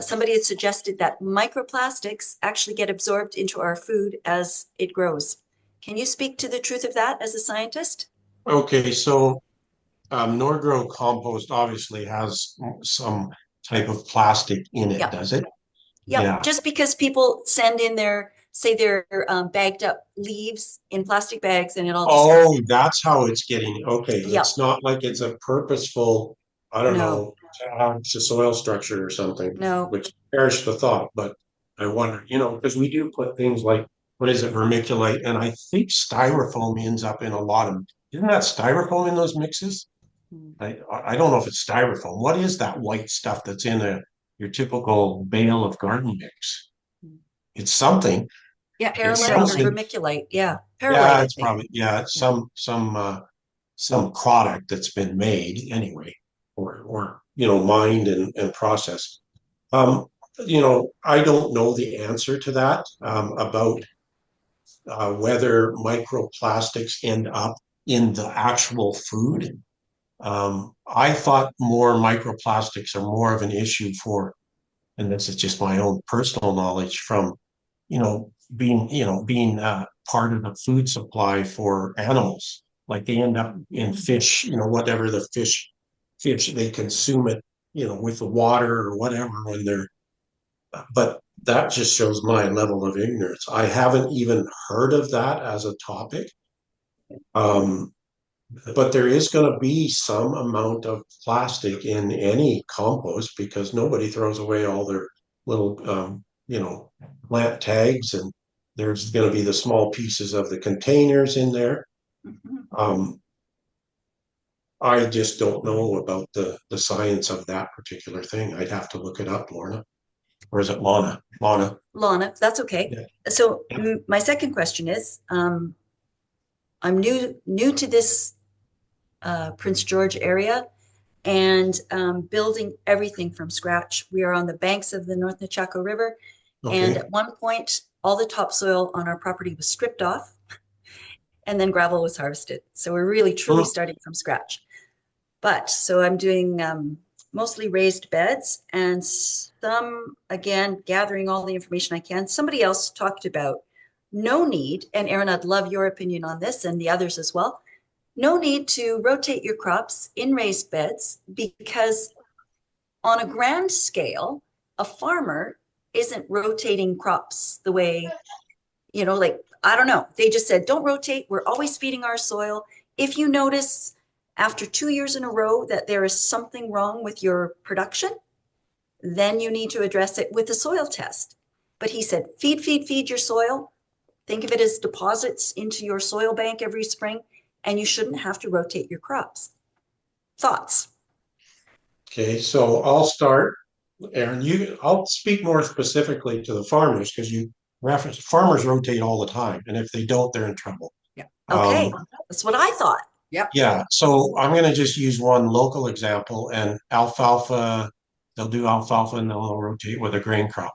Speaker 3: somebody had suggested that microplastics actually get absorbed into our food as it grows. Can you speak to the truth of that as a scientist?
Speaker 1: Okay. So Nordgro compost obviously has some type of plastic in it,
Speaker 3: Yeah.
Speaker 1: does it?
Speaker 3: Yep.
Speaker 1: Yeah.
Speaker 3: Just because people send in say their bagged up leaves in plastic bags and it all just goes
Speaker 1: Oh,
Speaker 3: in.
Speaker 1: that's how it's getting. Okay. It's
Speaker 3: Yep.
Speaker 1: not like it's a purposeful, I don't
Speaker 3: No,
Speaker 1: know, to add to soil structure or something,
Speaker 3: no.
Speaker 1: which perish the thought. But I wonder, because we do put things like, what is it, vermiculite, and I think styrofoam ends up in a lot of, isn't that styrofoam in those mixes? I don't know if it's styrofoam. What is that white stuff that's in your typical bale of garden mix? It's something.
Speaker 2: Yeah,
Speaker 1: It's
Speaker 3: Perlite or
Speaker 2: perlite.
Speaker 1: something.
Speaker 3: vermiculite. Yeah. Perlite,
Speaker 1: Yeah,
Speaker 3: I
Speaker 1: it's
Speaker 3: think.
Speaker 1: probably it's
Speaker 2: Yeah.
Speaker 1: some product that's been made anyway, or mined and processed. Um, I don't know the answer to that about whether microplastics end up in the actual food. I thought more microplastics are more of an issue for, and this is just my own personal knowledge from, being part of the food supply for animals. Like they end up in fish, whatever the fish they consume it, with the water or whatever when they're, but that just shows my level of ignorance. I haven't even heard of that as a topic. But there is going to be some amount of plastic in any compost because nobody throws away all their little, plant tags, and there's going to be the small pieces of the containers in there.
Speaker 3: Mhm.
Speaker 1: I just don't know about the science of that particular thing. I'd have to look it up, Lorna. Or is it Lana? Lana.
Speaker 3: Lana, that's okay.
Speaker 1: Yeah.
Speaker 3: So my second question is, I'm new to this Prince George area and building everything from scratch. We are on the banks of the North Nechaco River, and
Speaker 1: Okay.
Speaker 3: at one point, all the topsoil on our property was stripped off, and then gravel was harvested. So we're really truly
Speaker 1: Oh,
Speaker 3: starting from scratch. But so I'm doing mostly raised beds and some, again, gathering all the information I can. Somebody else talked about no need, and Erin, I'd love your opinion on this and the others as well. No need to rotate your crops in raised beds because on a grand scale, a farmer isn't rotating crops the way, like, I don't know. They just said, don't rotate. We're always feeding our soil. If you notice after 2 years in a row that there is something wrong with your production, then you need to address it with a soil test. But he said, feed your soil. Think of it as deposits into your soil bank every spring, and you shouldn't have to rotate your crops. Thoughts?
Speaker 1: okay. So I'll start, Aaron. I'll speak more specifically to the farmers because you reference farmers rotate all the time, and if they don't, they're in trouble.
Speaker 2: Yeah.
Speaker 3: Okay,
Speaker 1: Um,
Speaker 3: that's what I thought.
Speaker 2: Yep.
Speaker 1: yeah. So I'm going to just use one local example, and alfalfa. They'll do alfalfa and they'll rotate with a grain crop.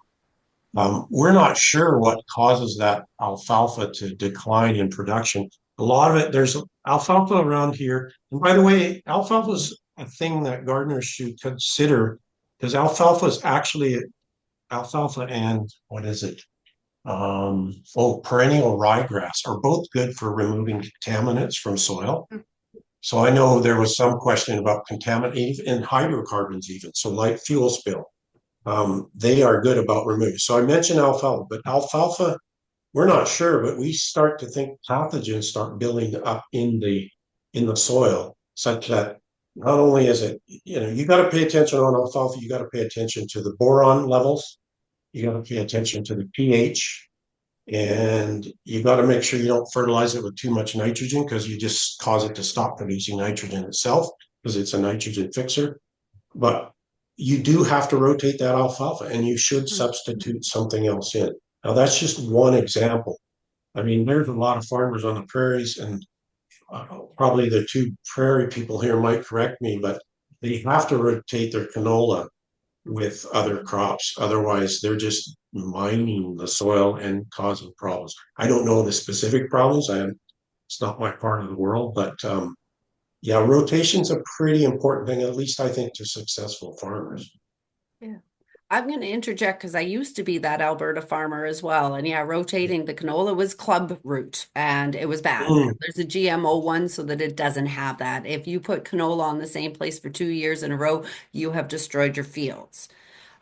Speaker 1: We're not sure what causes that alfalfa to decline in production. A lot of it, there's alfalfa around here. And by the way, alfalfa is a thing that gardeners should consider because alfalfa is actually alfalfa and what is it? Perennial ryegrass are both good for removing contaminants from soil. So I know there was some question about contaminant and hydrocarbons even, so like fuel spill. They are good about removing. So I mentioned alfalfa, but alfalfa, we're not sure, but we start to think pathogens start building up in the soil, such that not only is it, you got to pay attention on alfalfa, you got to pay attention to the boron levels, you got to pay attention to the pH, and you got to make sure you don't fertilize it with too much nitrogen because you just cause it to stop producing nitrogen itself because it's a nitrogen fixer. But you do have to rotate that alfalfa and you should substitute something else in. Now, that's just one example. I mean, there's a lot of farmers on the prairies, and probably the two prairie people here might correct me, but they have to rotate their canola with other crops. Otherwise, they're just mining the soil and causing problems. I don't know the specific problems. It's not my part of the world, but yeah, rotation's a pretty important thing, at least I think, to successful farmers.
Speaker 2: Yeah. I'm going to interject because I used to be that Alberta farmer as well. And yeah, rotating the canola was club root and it was bad.
Speaker 1: Mm,
Speaker 2: There's a GMO one so that it doesn't have that. If you put canola on the same place for 2 years in a row, you have destroyed your fields.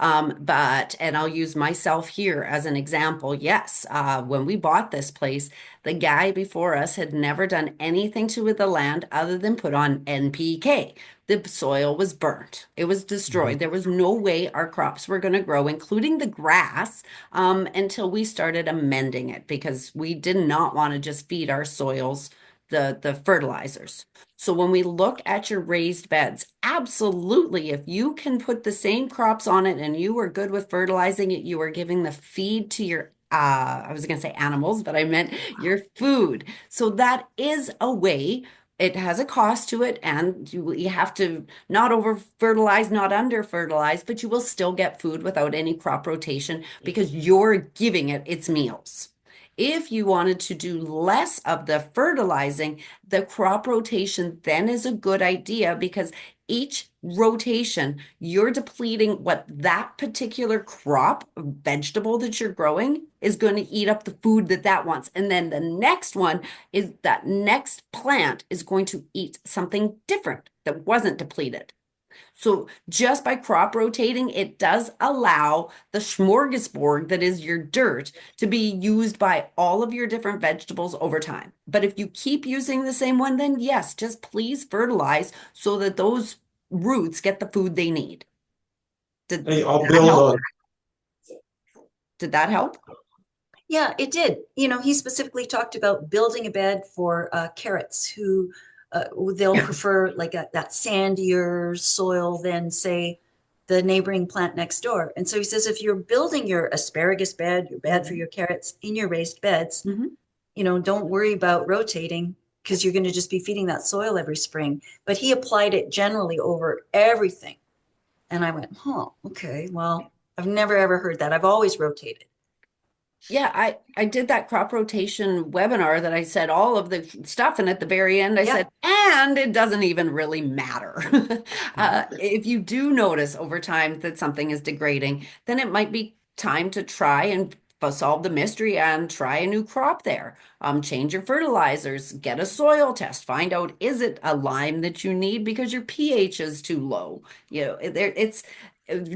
Speaker 2: And I'll use myself here as an example. Yes, when we bought this place, the guy before us had never done anything to the land other than put on NPK. The soil was burnt. It was destroyed. There was no way our crops were going to grow, including the grass, until we started amending it because we did not want to just feed our soils the fertilizers. So when we look at your raised beds, absolutely, if you can put the same crops on it and you are good with fertilizing it, you are giving the feed to your I was going to say animals, but I meant your food. So that is a way. It has a cost to it, and you have to not over fertilize, not under fertilize, but you will still get food without any crop rotation because you're giving it its meals. If you wanted to do less of the fertilizing, the crop rotation then is a good idea because each rotation, you're depleting what that particular crop, vegetable that you're growing, is going to eat up the food that that wants. And then the next one is that next plant is going to eat something different that wasn't depleted. So just by crop rotating, it does allow the smorgasbord that is your dirt to be used by all of your different vegetables over time. But if you keep using the same one, then yes, just please fertilize so that those roots get the food they need. Did
Speaker 1: Hey, I'll
Speaker 2: that
Speaker 1: build
Speaker 2: help?
Speaker 1: on.
Speaker 2: Did that help?
Speaker 3: Yeah, it did. He specifically talked about building a bed for carrots who they'll prefer like that sandier soil than say the neighboring plant next door. And so he says if you're building your asparagus bed, your bed for your carrots in your raised beds,
Speaker 2: Mhm.
Speaker 3: don't worry about rotating because you're going to just be feeding that soil every spring. But he applied it generally over everything. And I went, huh, okay, well, I've never ever heard that. I've always rotated.
Speaker 2: Yeah, I did that crop rotation webinar that I said all of the stuff, and at the very end I
Speaker 3: Yeah.
Speaker 2: said, and it doesn't even really matter. If you do notice over time that something is degrading, then it might be time to try and solve the mystery and try a new crop there. Change your fertilizers, get a soil test, find out is it a lime that you need because your pH is too low. It's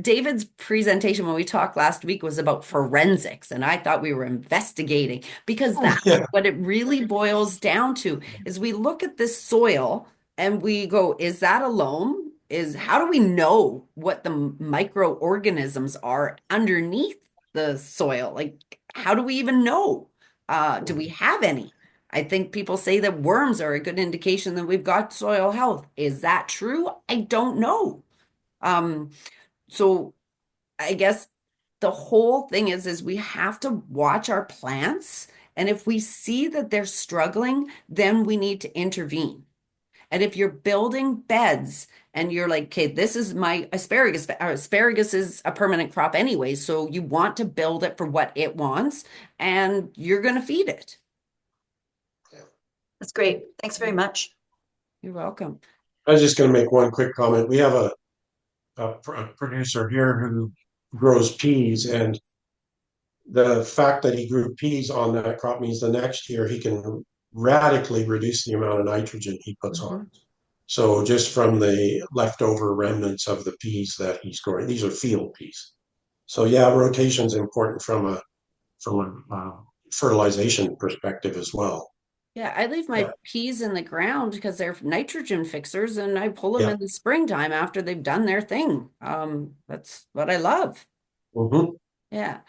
Speaker 2: David's presentation when we talked last week was about forensics, and I thought we were investigating because
Speaker 1: Oh,
Speaker 2: that's
Speaker 1: yeah.
Speaker 2: what it really boils down to is we look at this soil and we go, is that a loam? Is how do we know what the microorganisms are underneath the soil? Like, how do we even know? Do we have any? I think people say that worms are a good indication that we've got soil health. Is that true? I don't know. Um, so I guess the whole thing is we have to watch our plants, and if we see that they're struggling, then we need to intervene. And if you're building beds and you're like, okay, this is my asparagus, asparagus is a permanent crop anyway, so you want to build it for what it wants, and you're going to feed it.
Speaker 3: That's great. Thanks very much.
Speaker 2: You're welcome.
Speaker 1: I was just going to make one quick comment. We have a producer here who grows peas, and the fact that he grew peas on that crop means the next year he can radically reduce the amount of nitrogen he puts on.
Speaker 2: Mhm.
Speaker 1: So just from the leftover remnants of the peas that he's growing, these are field peas. So yeah, rotation is important from a fertilization perspective as well.
Speaker 2: Yeah, I leave my
Speaker 1: Yeah,
Speaker 2: peas in the ground because they're nitrogen fixers, and I pull them
Speaker 1: yeah.
Speaker 2: in the springtime after they've done their thing. That's what I love.
Speaker 1: Hmm.
Speaker 2: Yeah.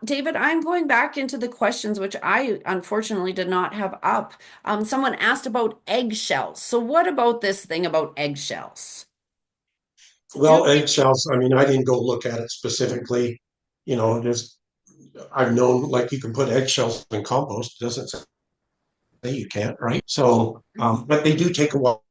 Speaker 2: David, I'm going back into the questions, which I unfortunately did not have up. Someone asked about eggshells. So what about this thing about eggshells? Do
Speaker 1: Well,
Speaker 2: they?
Speaker 1: eggshells, I mean, I didn't go look at it specifically, just I've known like you can put eggshells in compost. It doesn't say you can't, right? So, but they do take a while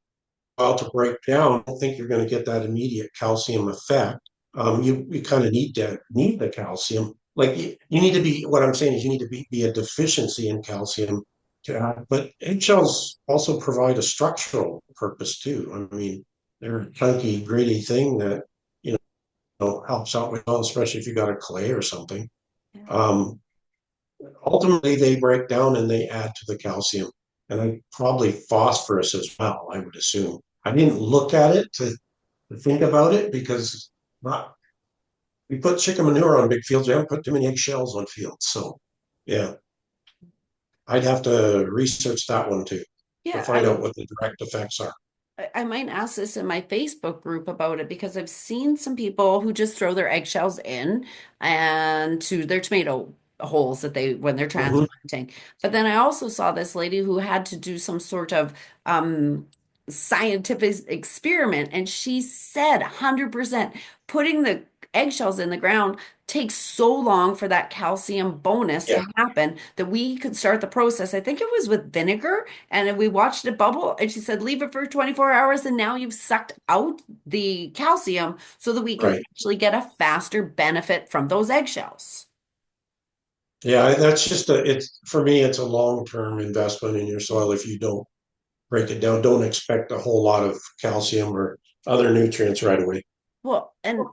Speaker 1: to break down. I don't think you're going to get that immediate calcium effect. You kind of need the calcium. Like you need to be. What I'm saying is you need to be a deficiency in calcium to add. But eggshells also provide a structural purpose too. I mean, they're a chunky, gritty thing that you helps out with, especially if you got a clay or something.
Speaker 2: Yeah.
Speaker 1: Um, Ultimately, they break down and they add to the calcium, and probably phosphorus as well. I would assume. I didn't look at it to think about it because not we put chicken manure on big fields. We haven't put too many eggshells on fields. So yeah, I'd have to research that one too to
Speaker 2: Yeah,
Speaker 1: find out what the direct effects are.
Speaker 2: I might ask this in my Facebook group about it because I've seen some people who just throw their eggshells in and to their tomato holes that they when they're
Speaker 1: Hmm.
Speaker 2: transplanting. But then I also saw this lady who had to do some sort of scientific experiment, and she said 100% putting the eggshells in the ground takes so long for that calcium bonus
Speaker 1: Yeah,
Speaker 2: to happen that we could start the process. I think it was with vinegar, and we watched it bubble, and she said leave it for 24 hours, and now you've sucked out the calcium so that we can
Speaker 1: right.
Speaker 2: actually get a faster benefit from those eggshells.
Speaker 1: Yeah, that's just it's for me, it's a long-term investment in your soil. If you don't break it down, don't expect a whole lot of calcium or other nutrients right away.
Speaker 2: Well, and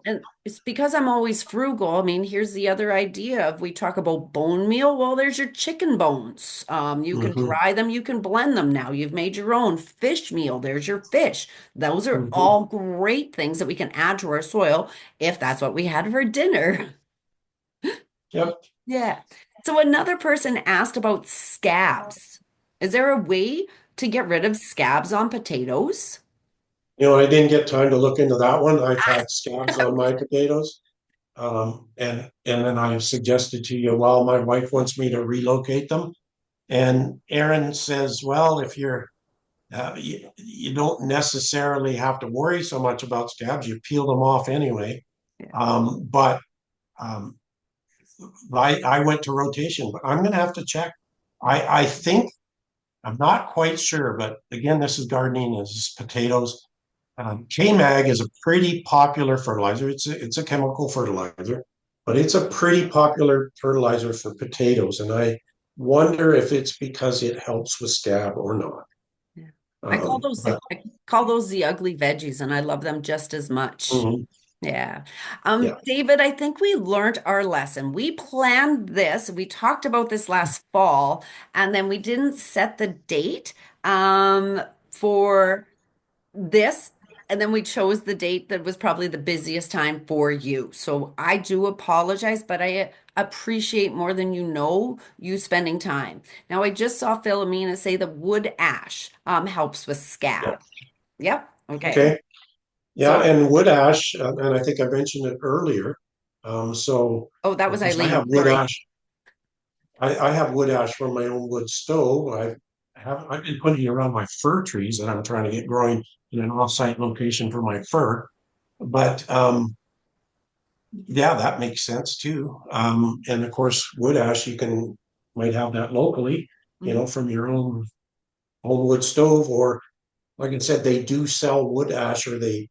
Speaker 2: it's because I'm always frugal. I mean, here's the other idea of we talk about bone meal. Well, there's your chicken bones. You can
Speaker 1: Hmm.
Speaker 2: dry them, you can blend them now. You've made your own fish meal. There's your fish. Those are
Speaker 1: Hmm.
Speaker 2: all great things that we can add to our soil if that's what we had for dinner.
Speaker 1: Yep.
Speaker 2: Yeah. So another person asked about scabs. Is there a way to get rid of scabs on potatoes?
Speaker 1: I didn't get time to look into that one. I've had scabs on my potatoes. And then I suggested to you, well, my wife wants me to relocate them. And Erin says, well, if you don't necessarily have to worry so much about scabs, you peel them off anyway.
Speaker 2: Yeah.
Speaker 1: But um, I went to rotation, but I'm going to have to check. I think I'm not quite sure, but again, this is gardening, this is potatoes. K-Mag is a pretty popular fertilizer. It's a chemical fertilizer, but it's a pretty popular fertilizer for potatoes. And I wonder if it's because it helps with scab or not.
Speaker 2: Yeah.
Speaker 1: But
Speaker 2: I call those the ugly veggies, and I love them just as much.
Speaker 1: mhm,
Speaker 2: Yeah.
Speaker 1: yeah,
Speaker 2: David, I think we learned our lesson. We planned this, we talked about this last fall, and then we didn't set the date for this, and then we chose the date that was probably the busiest time for you. So I do apologize, but I appreciate more than you know you spending time. Now, I just saw Philomena say that wood ash helps with
Speaker 1: yeah.
Speaker 2: scab. Yep. Okay.
Speaker 1: Okay. Yeah,
Speaker 2: So,
Speaker 1: and wood ash, and I think I mentioned it earlier. So,
Speaker 2: oh, that
Speaker 1: of
Speaker 2: was
Speaker 1: course, I
Speaker 2: Eileen.
Speaker 1: have wood
Speaker 2: Sorry.
Speaker 1: ash. I have wood ash from my own wood stove. I've been putting it around my fir trees that I'm trying to get growing in an off-site location for my fir. But yeah, that makes sense too. And of course, wood ash, you can might have that locally,
Speaker 2: Mhm.
Speaker 1: from your own wood stove, or like I said, they do sell wood ash, or they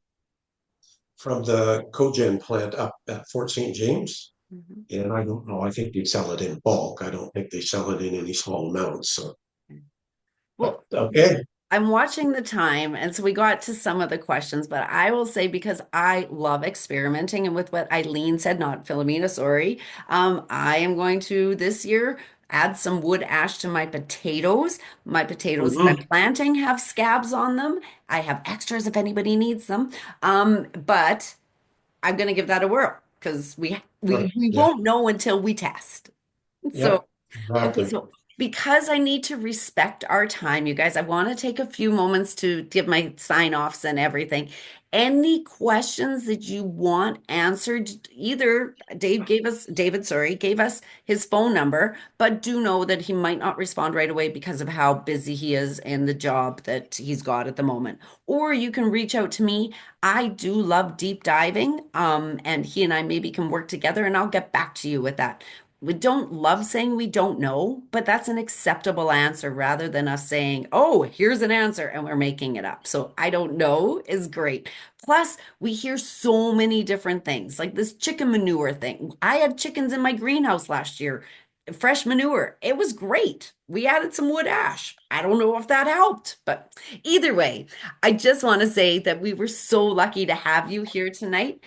Speaker 1: from the cogen plant up at Fort St. James.
Speaker 2: Mhm.
Speaker 1: And I don't know, I think they sell it in bulk. I don't think they sell it in any small amounts. So, but
Speaker 2: Well,
Speaker 1: okay.
Speaker 2: I'm watching the time, and so we got to some of the questions, but I will say because I love experimenting, and with what Eileen said, not Philomena, sorry, I am going to this year add some wood ash to my potatoes. My potatoes that
Speaker 1: Mhm.
Speaker 2: I'm planting have scabs on them. I have extras if anybody needs them. But I'm going to give that a whirl because
Speaker 1: Right.
Speaker 2: we
Speaker 1: Yeah.
Speaker 2: won't know until we test. So
Speaker 1: Yep.
Speaker 2: okay,
Speaker 1: Exactly.
Speaker 2: so because I need to respect our time, you guys, I want to take a few moments to give my sign-offs and everything. Any questions that you want answered, either David, sorry, gave us his phone number, but do know that he might not respond right away because of how busy he is in the job that he's got at the moment. Or you can reach out to me. I do love deep diving, and he and I maybe can work together, and I'll get back to you with that. We don't love saying we don't know, but that's an acceptable answer rather than us saying, oh, here's an answer and we're making it up. So I don't know is great. Plus, we hear so many different things like this chicken manure thing. I had chickens in my greenhouse last year, fresh manure. It was great. We added some wood ash. I don't know if that helped, but either way, I just want to say that we were so lucky to have you here tonight.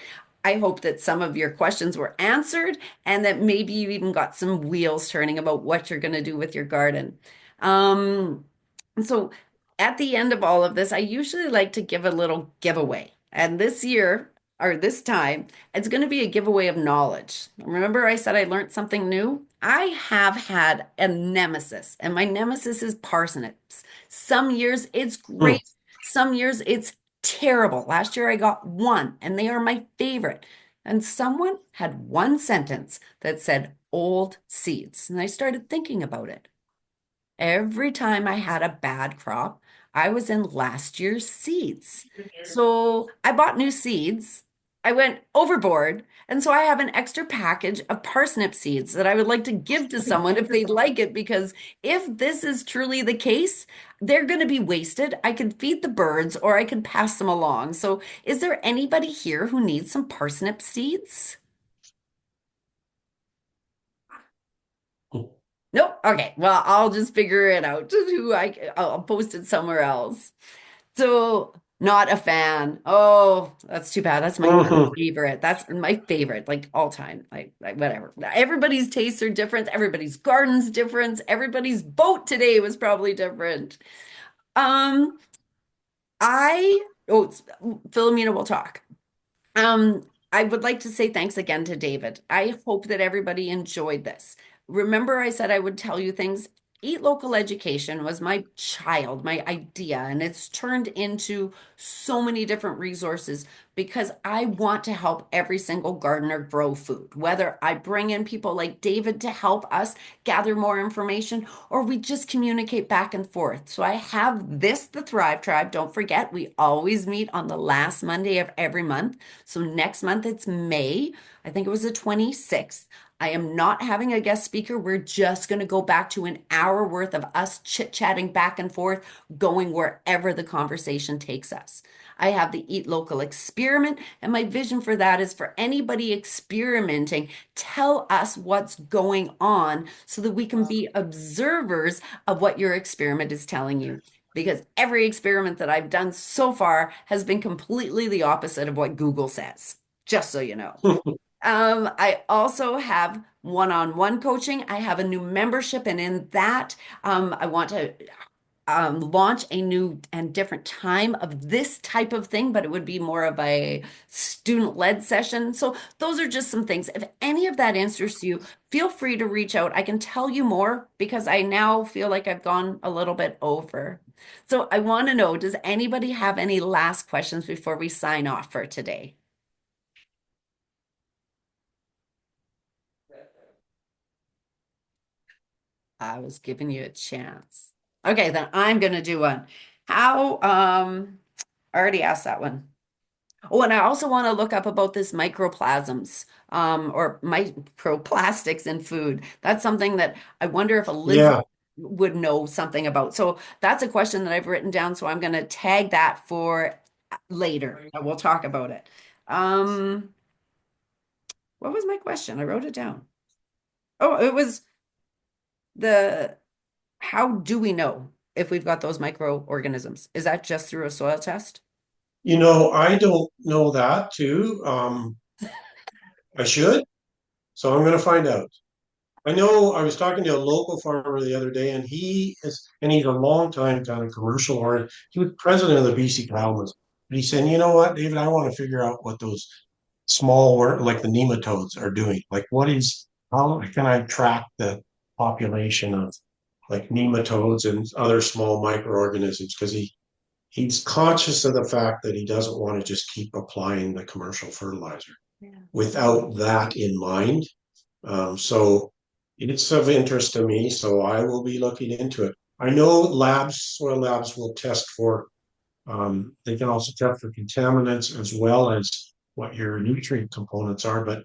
Speaker 2: I hope that some of your questions were answered and that maybe you even got some wheels turning about what you're going to do with your garden. Um, and so at the end of all of this, I usually like to give a little giveaway. And this year, or this time, it's going to be a giveaway of knowledge. Remember, I said I learned something new? I have had a nemesis, and my nemesis is parsnips. Some years it's
Speaker 1: Hmm.
Speaker 2: great, some years it's terrible. Last year I got one, and they are my favorite. And someone had one sentence that said old seeds. And I started thinking about it. Every time I had a bad crop, I was in last year's seeds. So I bought new seeds. I went overboard. And so I have an extra package of parsnip seeds that I would like to give to someone if they'd like it, because if this is truly the case, they're going to be wasted. I could feed the birds or I could pass them along. So is there anybody here who needs some parsnip seeds? Nope. Okay. Well, I'll just figure it out. I'll post it somewhere else. So Not a fan. Oh, that's too bad. That's my
Speaker 1: Mhm.
Speaker 2: favorite. That's my favorite, like all time. Like whatever. Everybody's tastes are different. Everybody's garden's different. Everybody's boat today was probably different. Um, Philomena will talk. I would like to say thanks again to David. I hope that everybody enjoyed this. Remember, I said I would tell you things. Eat Local Education was my child, my idea, and it's turned into so many different resources because I want to help every single gardener grow food. Whether I bring in people like David to help us gather more information, or we just communicate back and forth. So I have this, the Thrive Tribe. Don't forget, we always meet on the last Monday of every month. So next month it's May. I think it was the 26th. I am not having a guest speaker. We're just going to go back to an hour worth of us chit-chatting back and forth, going wherever the conversation takes us. I have the Eat Local experiment, and my vision for that is for anybody experimenting, tell us what's going on so that we can be observers of what your experiment is telling you. Because every experiment that I've done so far has been completely the opposite of what Google says, just so you know. I also have one-on-one coaching. I have a new membership, and in that, I want to launch a new and different time of this type of thing, but it would be more of a student-led session. So those are just some things. If any of that answers you, feel free to reach out. I can tell you more because I now feel like I've gone a little bit over. So I want to know, does anybody have any last questions before we sign off for today? I was giving you a chance. Okay, then I'm gonna do one. How, I already asked that one. Oh, and I also want to look up about this microplasms, or microplastics in food. That's something that I wonder if Elizabeth
Speaker 1: Yeah.
Speaker 2: would know something about. So that's a question that I've written down. So I'm going to tag that for later. And we'll talk about it. Um, what was my question? I wrote it down. Oh, it was the how do we know if we've got those microorganisms? Is that just through a soil test?
Speaker 1: I don't know that too. I should, so I'm going to find out. I know I was talking to a local farmer the other day, and he's a long time kind of commercial oriented. He was president of the BC Cattlemen's. But he said, you know what, David, I want to figure out what those like the nematodes are doing. How can I track the population of like nematodes and other small microorganisms? Because he's conscious of the fact that he doesn't want to just keep applying the commercial fertilizer
Speaker 2: Yeah.
Speaker 1: without that in mind. So it's of interest to me, so I will be looking into it. I know soil labs will test for, they can also test for contaminants as well as what your nutrient components are, but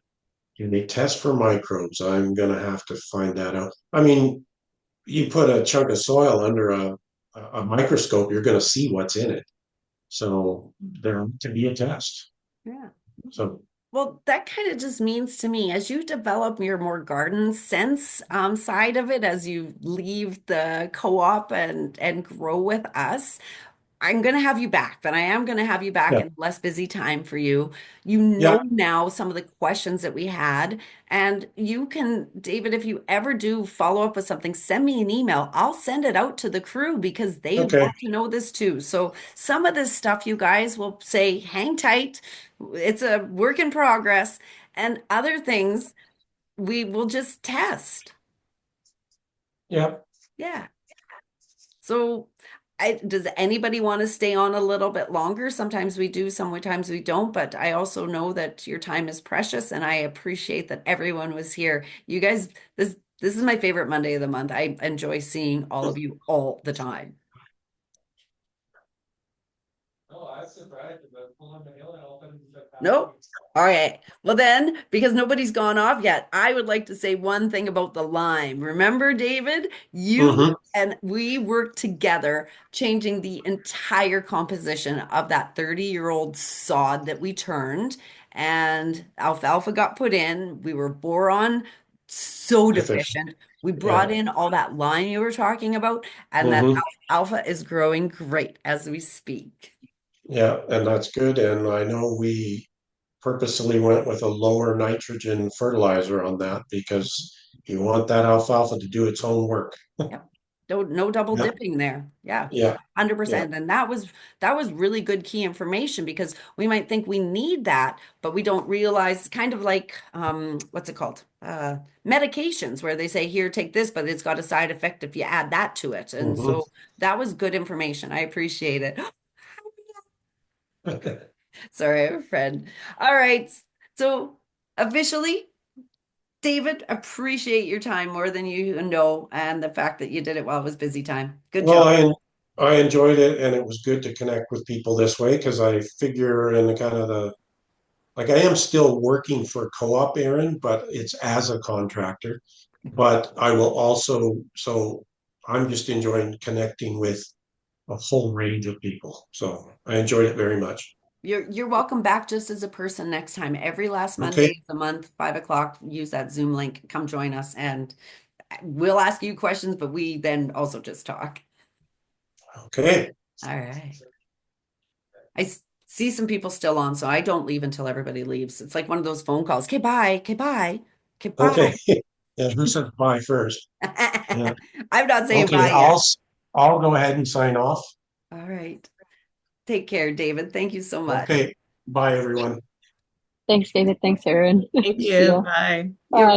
Speaker 1: do they test for microbes? I'm going to have to find that out. I mean, you put a chunk of soil under a microscope, you're going to see what's in it. So there to be a test.
Speaker 2: Yeah.
Speaker 1: So,
Speaker 2: Well, that kind of just means to me, as you develop your more garden sense side of it, as you leave the co-op and grow with us, I'm going to have you back, but I am going to have you back
Speaker 1: yeah,
Speaker 2: in a less busy time for you. You know
Speaker 1: yeah,
Speaker 2: now some of the questions that we had, and you can, David, if you ever do follow up with something, send me an email. I'll send it out to the crew because they
Speaker 1: okay,
Speaker 2: want to know this too. So some of this stuff you guys will say, hang tight. It's a work in progress, and other things we will just test.
Speaker 1: yeah.
Speaker 2: Yeah. So, does anybody want to stay on a little bit longer? Sometimes we do, sometimes we don't, but I also know that your time is precious and I appreciate that everyone was here. You guys, this is my favorite Monday of the month. I enjoy seeing all of you all the time. Nope. All right. Well, then, because nobody's gone off yet, I would like to say one thing about the lime. Remember, David, you
Speaker 1: Mm-hmm.
Speaker 2: and we worked together changing the entire composition of that 30-year-old sod that we turned, and alfalfa got put in. We were boron so
Speaker 1: Efficient.
Speaker 2: deficient. We brought
Speaker 1: Yeah.
Speaker 2: in all that lime you were talking about, and that
Speaker 1: Mm-hmm.
Speaker 2: alfalfa is growing great as we speak.
Speaker 1: Yeah, and that's good. And I know we purposely went with a lower nitrogen fertilizer on that because you want that alfalfa to do its own work.
Speaker 2: Yep. No double
Speaker 1: Yeah,
Speaker 2: dipping there. Yeah.
Speaker 1: yeah, yeah.
Speaker 2: 100%. And that was really good key information because we might think we need that, but we don't realize kind of like what's it called? Medications where they say here take this, but it's got a side effect if you add that to it. And
Speaker 1: Mhm.
Speaker 2: so that was good information. I appreciate it. Sorry, I have a friend. All right. So officially, David, appreciate your time more than you know, and the fact that you did it while it was busy time. Good
Speaker 1: Well,
Speaker 2: job.
Speaker 1: I enjoyed it, and it was good to connect with people this way because I figure in the kind of the like I am still working for co-op, Erin, but it's as a contractor. But I will also, so I'm just enjoying connecting with a whole range of people. So I enjoyed it very much.
Speaker 2: You're welcome back just as a person next time. Every last
Speaker 1: Okay.
Speaker 2: Monday of the month, 5 o'clock, use that Zoom link. Come join us, and we'll ask you questions, but we then also just talk.
Speaker 1: Okay.
Speaker 2: All right. See some people still on, so I don't leave until everybody leaves. It's like one of those phone calls. Okay, bye. Okay, bye. Okay, bye.
Speaker 1: Okay. Yeah. Who said bye first? Yeah.
Speaker 2: I'm not saying
Speaker 1: Okay.
Speaker 2: bye yet.
Speaker 1: I'll go ahead and sign off.
Speaker 2: All right. Take care, David. Thank you so much.
Speaker 1: Okay. Bye, everyone.
Speaker 4: Thanks, David. Thanks, Erin.
Speaker 5: Thank
Speaker 4: See
Speaker 5: you.
Speaker 4: ya.
Speaker 5: Bye.
Speaker 2: You're